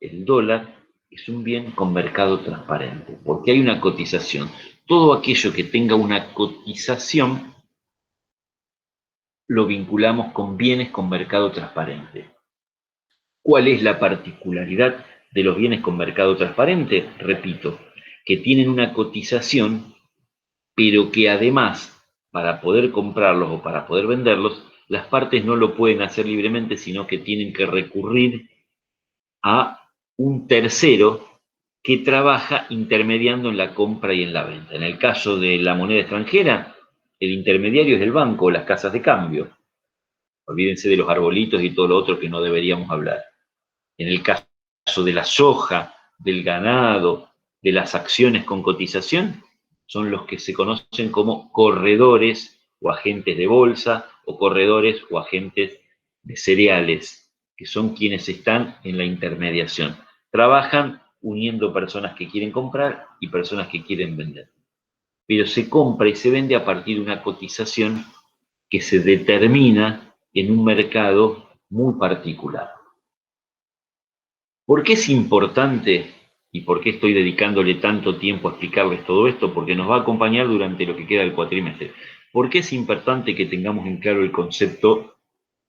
El dólar es un bien con mercado transparente, porque hay una cotización. Todo aquello que tenga una cotización lo vinculamos con bienes con mercado transparente. ¿Cuál es la particularidad de los bienes con mercado transparente? Repito, que tienen una cotización, pero que además, para poder comprarlos o para poder venderlos, las partes no lo pueden hacer libremente, sino que tienen que recurrir a un tercero que trabaja intermediando en la compra y en la venta. En el caso de la moneda extranjera, el intermediario es el banco o las casas de cambio. Olvídense de los arbolitos y todo lo otro que no deberíamos hablar. En el caso de la soja, del ganado, de las acciones con cotización, son los que se conocen como corredores o agentes de bolsa o corredores o agentes de cereales, que son quienes están en la intermediación. Trabajan uniendo personas que quieren comprar y personas que quieren vender. Pero se compra y se vende a partir de una cotización que se determina en un mercado muy particular. ¿Por qué es importante y por qué estoy dedicándole tanto tiempo a explicarles todo esto? Porque nos va a acompañar durante lo que queda del cuatrimestre. ¿Por qué es importante que tengamos en claro el concepto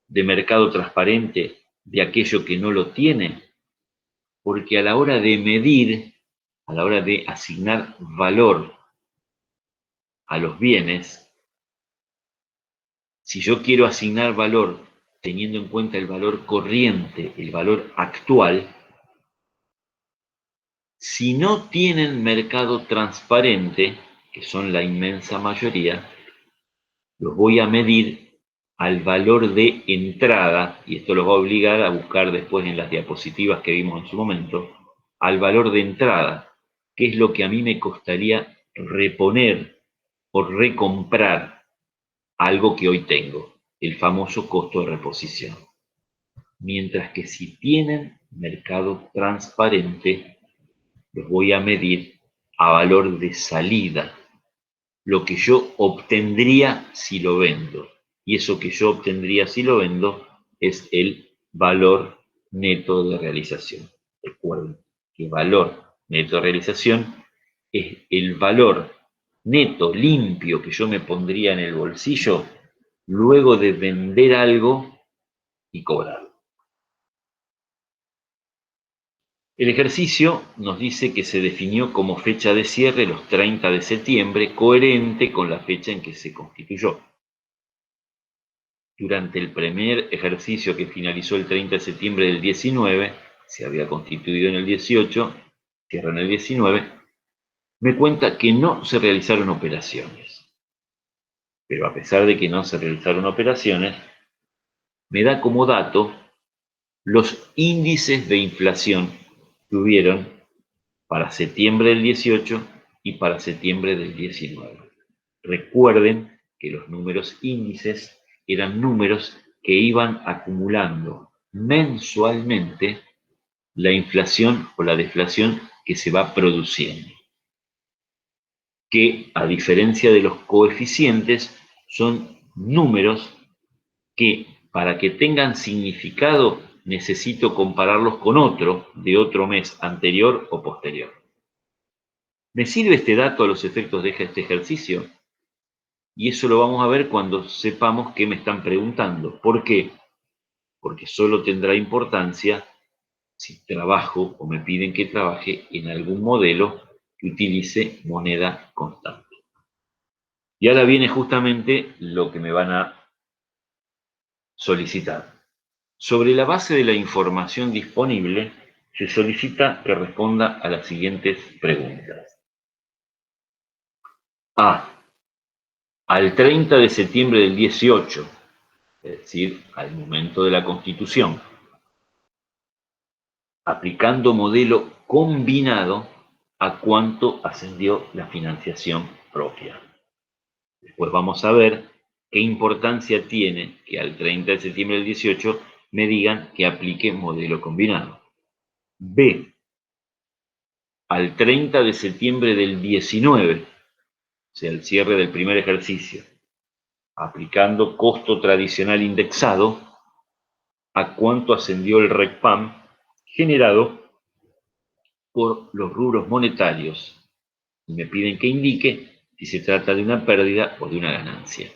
de mercado transparente de aquello que no lo tiene? Porque a la hora de medir, a la hora de asignar valor a los bienes, si yo quiero asignar valor teniendo en cuenta el valor corriente, el valor actual, si no tienen mercado transparente, que son la inmensa mayoría, los voy a medir al valor de entrada, y esto los va a obligar a buscar después en las diapositivas que vimos en su momento, al valor de entrada, que es lo que a mí me costaría reponer o recomprar algo que hoy tengo, el famoso costo de reposición. Mientras que si tienen mercado transparente, los voy a medir a valor de salida, lo que yo obtendría si lo vendo. Y eso que yo obtendría si lo vendo es el valor neto de realización. Recuerden que valor neto de realización es el valor neto, limpio, que yo me pondría en el bolsillo luego de vender algo y cobrarlo. El ejercicio nos dice que se definió como fecha de cierre los 30 de septiembre, coherente con la fecha en que se constituyó. Durante el primer ejercicio que finalizó el 30 de septiembre del 19, se había constituido en el 18, cierra en el 19, me cuenta que no se realizaron operaciones. Pero a pesar de que no se realizaron operaciones, me da como dato los índices de inflación que hubieron para septiembre del 18 y para septiembre del 19. Recuerden que los números índices eran números que iban acumulando mensualmente la inflación o la deflación que se va produciendo, que a diferencia de los coeficientes son números que para que tengan significado necesito compararlos con otro de otro mes anterior o posterior. ¿Me sirve este dato a los efectos de este ejercicio? Y eso lo vamos a ver cuando sepamos qué me están preguntando. ¿Por qué? Porque solo tendrá importancia si trabajo o me piden que trabaje en algún modelo que utilice moneda constante. Y ahora viene justamente lo que me van a solicitar. Sobre la base de la información disponible, se solicita que responda a las siguientes preguntas. A. Al 30 de septiembre del 18, es decir, al momento de la Constitución, aplicando modelo combinado, a cuánto ascendió la financiación propia. Después vamos a ver qué importancia tiene que al 30 de septiembre del 18 me digan que aplique modelo combinado. B, al 30 de septiembre del 19, o sea, el cierre del primer ejercicio, aplicando costo tradicional indexado, a cuánto ascendió el RECPAM generado por los rubros monetarios. Y me piden que indique si se trata de una pérdida o de una ganancia.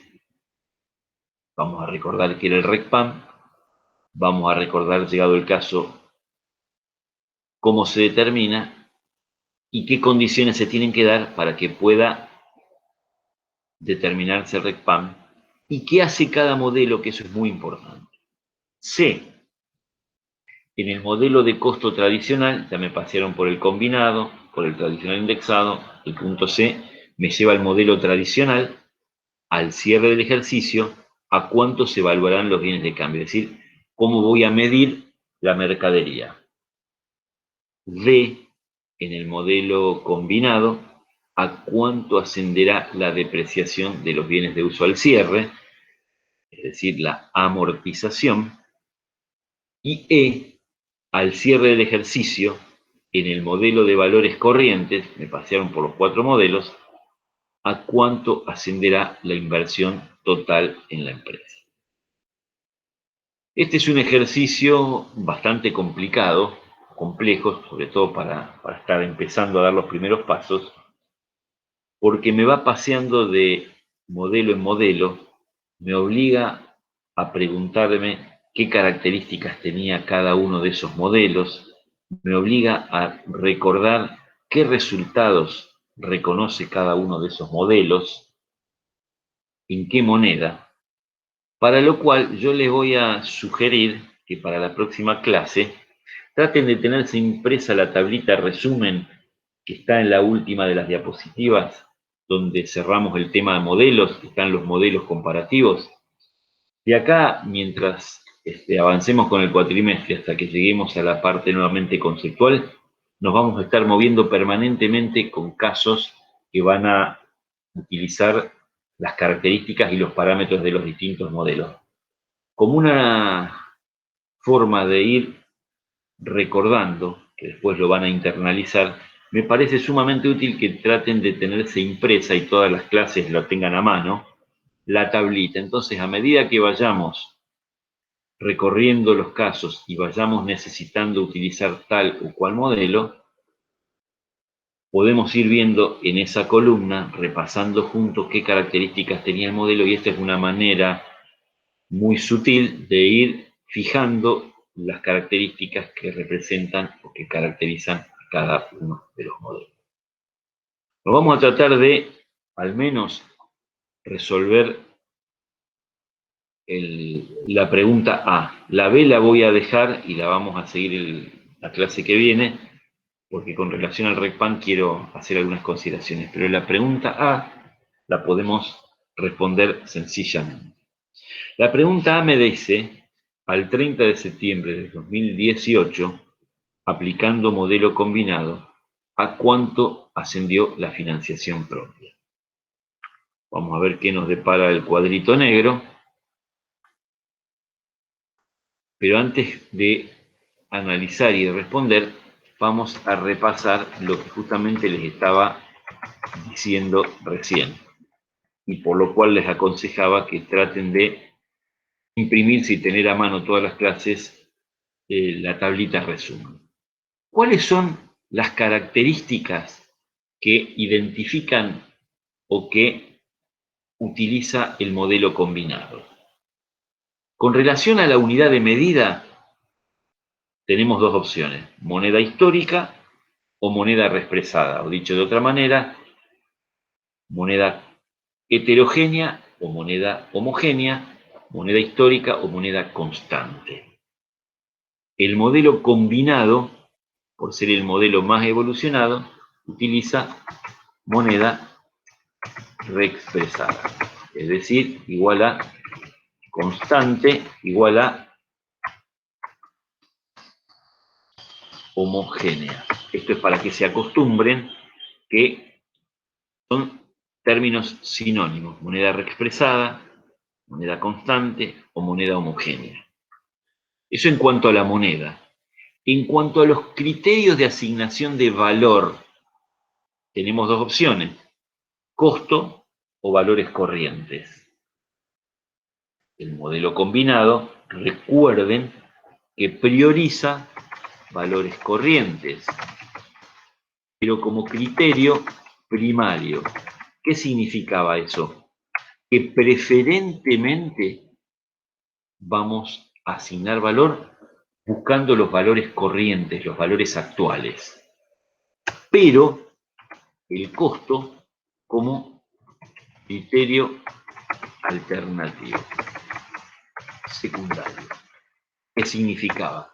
Vamos a recordar que era el RECPAM. Vamos a recordar, llegado el caso, cómo se determina y qué condiciones se tienen que dar para que pueda determinarse el RECPAM y qué hace cada modelo, que eso es muy importante. C. En el modelo de costo tradicional, ya me pasearon por el combinado, por el tradicional indexado. El punto C me lleva al modelo tradicional, al cierre del ejercicio, a cuánto se evaluarán los bienes de cambio, es decir, cómo voy a medir la mercadería. D, en el modelo combinado, a cuánto ascenderá la depreciación de los bienes de uso al cierre, es decir, la amortización. Y E, al cierre del ejercicio, en el modelo de valores corrientes, me pasearon por los 4 modelos, a cuánto ascenderá la inversión total en la empresa. Este es un ejercicio bastante complicado, complejo, sobre todo para estar empezando a dar los primeros pasos, porque me va paseando de modelo en modelo, me obliga a preguntarme qué características tenía cada uno de esos modelos, me obliga a recordar qué resultados reconoce cada uno de esos modelos, en qué moneda, para lo cual yo les voy a sugerir que para la próxima clase traten de tenerse impresa la tablita resumen que está en la última de las diapositivas, donde cerramos el tema de modelos, que están los modelos comparativos. De acá, mientras avancemos con el cuatrimestre hasta que lleguemos a la parte nuevamente conceptual, nos vamos a estar moviendo permanentemente con casos que van a utilizar las características y los parámetros de los distintos modelos. Como una forma de ir recordando, que después lo van a internalizar, me parece sumamente útil que traten de tenerse impresa y todas las clases lo tengan a mano, la tablita. Entonces, a medida que vayamos recorriendo los casos y vayamos necesitando utilizar tal o cual modelo, podemos ir viendo en esa columna, repasando juntos qué características tenía el modelo, y esta es una manera muy sutil de ir fijando las características que representan o que caracterizan a cada uno de los modelos. Nos vamos a tratar de, al menos, resolver la pregunta A. La B la voy a dejar y la vamos a seguir la clase que viene, porque con relación al RECPAM quiero hacer algunas consideraciones, pero la pregunta A la podemos responder sencillamente. La pregunta A me dice, al 30 de septiembre de 2018, aplicando modelo combinado, ¿a cuánto ascendió la financiación propia? Vamos a ver qué nos depara el cuadrito negro. Pero antes de analizar y de responder, vamos a repasar lo que justamente les estaba diciendo recién, y por lo cual les aconsejaba que traten de imprimirse y tener a mano todas las clases la tablita resumen. ¿Cuáles son las características que identifican o que utiliza el modelo combinado? Con relación a la unidad de medida, tenemos dos opciones: moneda histórica o moneda reexpresada, o dicho de otra manera, moneda heterogénea o moneda homogénea, moneda histórica o moneda constante. El modelo combinado, por ser el modelo más evolucionado, utiliza moneda reexpresada, es decir, igual a constante igual a homogénea. Esto es para que se acostumbren que son términos sinónimos: moneda reexpresada, moneda constante o moneda homogénea. Eso en cuanto a la moneda. En cuanto a los criterios de asignación de valor, tenemos dos opciones: costo o valores corrientes. El modelo combinado, recuerden que prioriza valores corrientes, pero como criterio primario. ¿Qué significaba eso? Que preferentemente vamos a asignar valor buscando los valores corrientes, los valores actuales, pero el costo como criterio alternativo, secundario. ¿Qué significaba?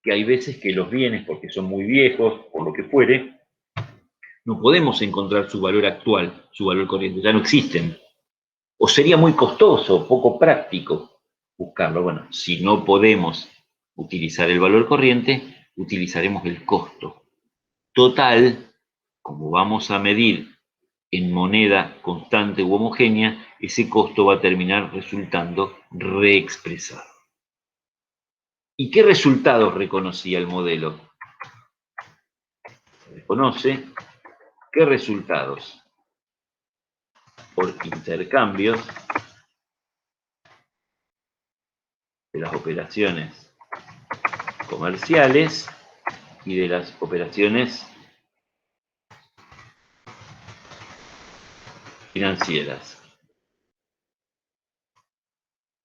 Que hay veces que los bienes, porque son muy viejos, por lo que fuere, no podemos encontrar su valor actual, su valor corriente, ya no existen. O sería muy costoso, poco práctico buscarlo. Bueno, si no podemos utilizar el valor corriente, utilizaremos el costo. Total, como vamos a medir en moneda constante u homogénea, ese costo va a terminar resultando reexpresado. ¿Y qué resultados reconocía el modelo? Reconoce qué resultados por intercambios de las operaciones comerciales y de las operaciones financieras.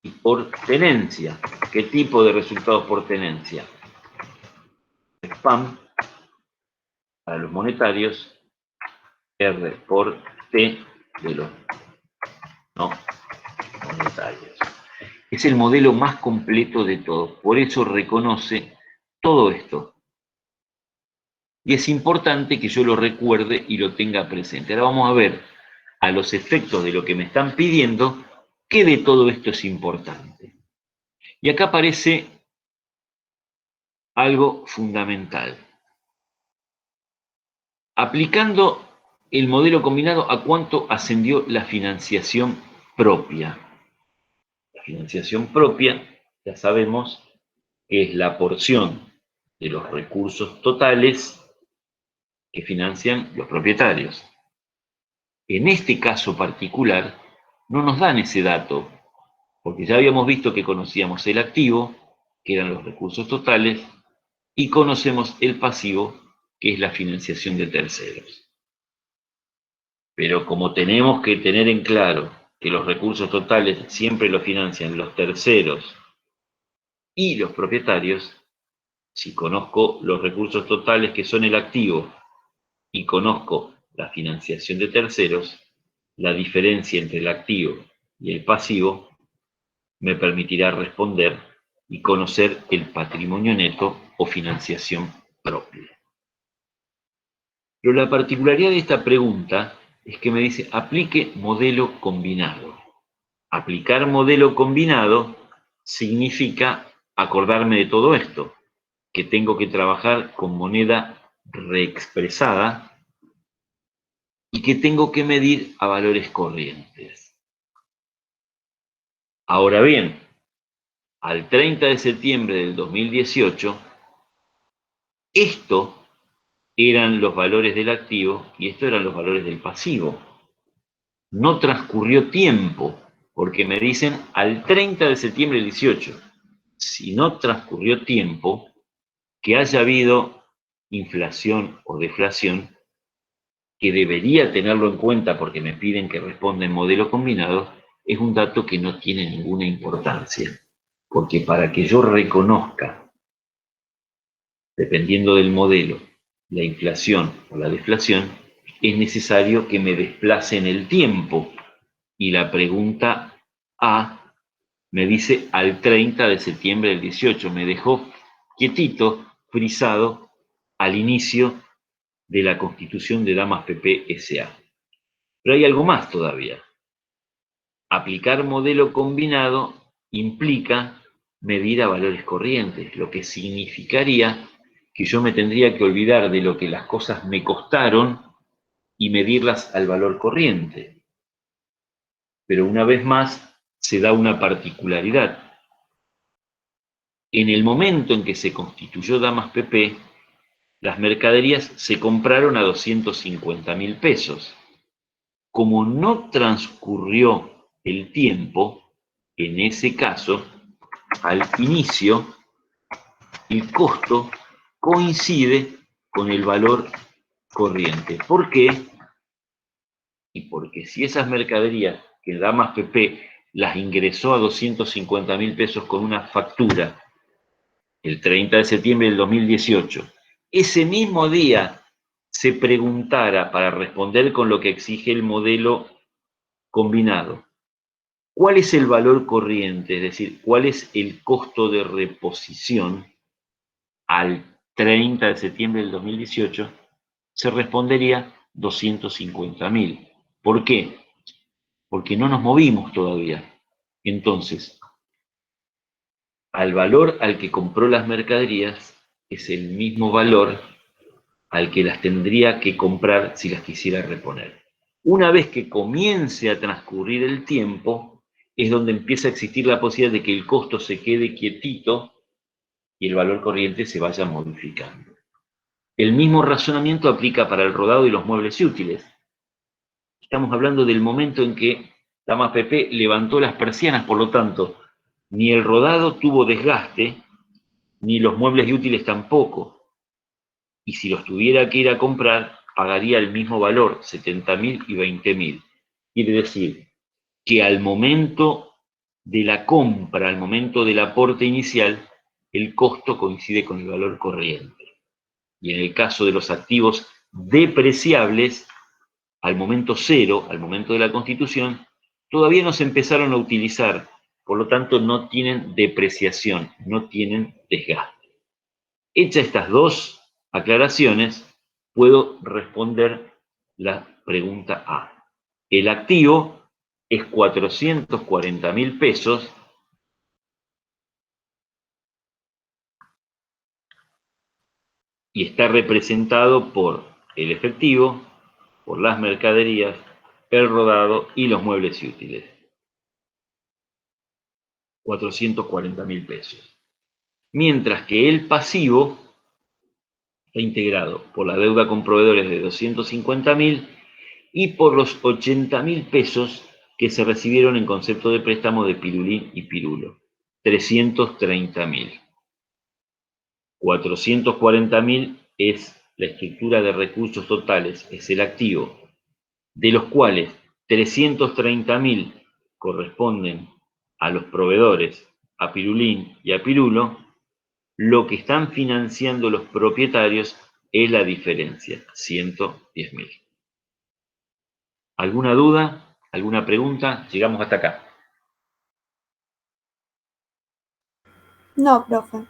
Y por tenencia, ¿qué tipo de resultados por tenencia? SPAM para los monetarios, R por T de los no monetarios. Es el modelo más completo de todos, por eso reconoce todo esto. Y es importante que yo lo recuerde y lo tenga presente. Ahora vamos a ver, a los efectos de lo que me están pidiendo, qué de todo esto es importante. Y acá aparece algo fundamental. Aplicando el modelo combinado, ¿a cuánto ascendió la financiación propia? La financiación propia, ya sabemos, que es la porción de los recursos totales que financian los propietarios. En este caso particular, no nos dan ese dato, porque ya habíamos visto que conocíamos el activo, que eran los recursos totales, y conocemos el pasivo, que es la financiación de terceros. Pero como tenemos que tener en claro que los recursos totales siempre los financian los terceros y los propietarios, si conozco los recursos totales que son el activo y conozco la financiación de terceros, la diferencia entre el activo y el pasivo me permitirá responder y conocer el patrimonio neto o financiación propia. Pero la particularidad de esta pregunta es que me dice, aplique modelo combinado. Aplicar modelo combinado significa acordarme de todo esto, que tengo que trabajar con moneda reexpresada y que tengo que medir a valores corrientes. Ahora bien, al 30 de septiembre del 2018, esto eran los valores del activo y estos eran los valores del pasivo. No transcurrió tiempo, porque me dicen al 30 de septiembre del 18. Si no transcurrió tiempo, que haya habido inflación o deflación, que debería tenerlo en cuenta porque me piden que responda en modelo combinado, es un dato que no tiene ninguna importancia. Porque para que yo reconozca, dependiendo del modelo, la inflación o la deflación, es necesario que me desplace en el tiempo. Y la pregunta A me dice al 30 de septiembre del 18, me dejó quietito, frisado, al inicio de la constitución de Damas PP S.A. Pero hay algo más todavía. Aplicar modelo combinado implica medir a valores corrientes, lo que significaría que yo me tendría que olvidar de lo que las cosas me costaron y medirlas al valor corriente. Pero una vez más se da una particularidad. En el momento en que se constituyó Damas PP, las mercaderías se compraron a 250.000 pesos. Como no transcurrió el tiempo, en ese caso, al inicio, el costo coincide con el valor corriente. ¿Por qué? Y porque si esas mercaderías que Damas PP las ingresó a 250.000 pesos con una factura el 30 de septiembre del 2018, ese mismo día se preguntara para responder con lo que exige el modelo combinado, ¿cuál es el valor corriente? Es decir, ¿cuál es el costo de reposición al 30 de septiembre del 2018? Se respondería 250.000. ¿Por qué? Porque no nos movimos todavía. Entonces, al valor al que compró las mercaderías es el mismo valor al que las tendría que comprar si las quisiera reponer. Una vez que comience a transcurrir el tiempo, es donde empieza a existir la posibilidad de que el costo se quede quietito y el valor corriente se vaya modificando. El mismo razonamiento aplica para el rodado y los muebles y útiles. Estamos hablando del momento en que Damas PP levantó las persianas, por lo tanto, ni el rodado tuvo desgaste, ni los muebles y útiles tampoco. Y si los tuviera que ir a comprar, pagaría el mismo valor, 70.000 y 20.000. Quiere decir que al momento de la compra, al momento del aporte inicial, el costo coincide con el valor corriente. Y en el caso de los activos depreciables, al momento cero, al momento de la constitución, todavía no se empezaron a utilizar, por lo tanto no tienen depreciación, no tienen desgaste. Hechas estas dos aclaraciones, puedo responder la pregunta A. El activo es 440.000 pesos y está representado por el efectivo, por las mercaderías, el rodado y los muebles y útiles. 440.000 pesos. Mientras que el pasivo está integrado por la deuda con proveedores de 250.000 y por los 80.000 pesos que se recibieron en concepto de préstamo de Pirulín y Pirulo. 330.000. 440.000 es la estructura de recursos totales, es el activo, de los cuales 330.000 corresponden a los proveedores, a Pirulín y a Pirulo. Lo que están financiando los propietarios es la diferencia, 110.000. ¿Alguna duda? ¿Alguna pregunta? Llegamos hasta acá. No, profe.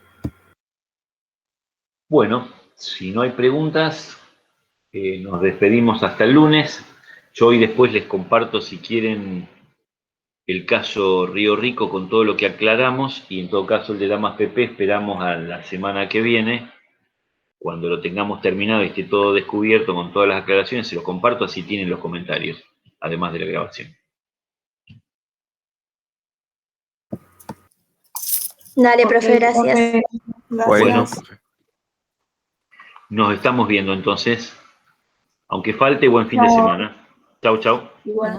Bueno, si no hay preguntas, nos despedimos hasta el lunes. Yo hoy después les comparto, si quieren, el caso Río Rico con todo lo que aclaramos, y en todo caso el de Damas PP esperamos a la semana que viene, cuando lo tengamos terminado y esté todo descubierto con todas las aclaraciones, se los comparto, así tienen los comentarios, además de la grabación. Dale, profe, gracias. Bueno, nos estamos viendo entonces. Aunque falte, buen fin de semana. Chau, chau. Igual.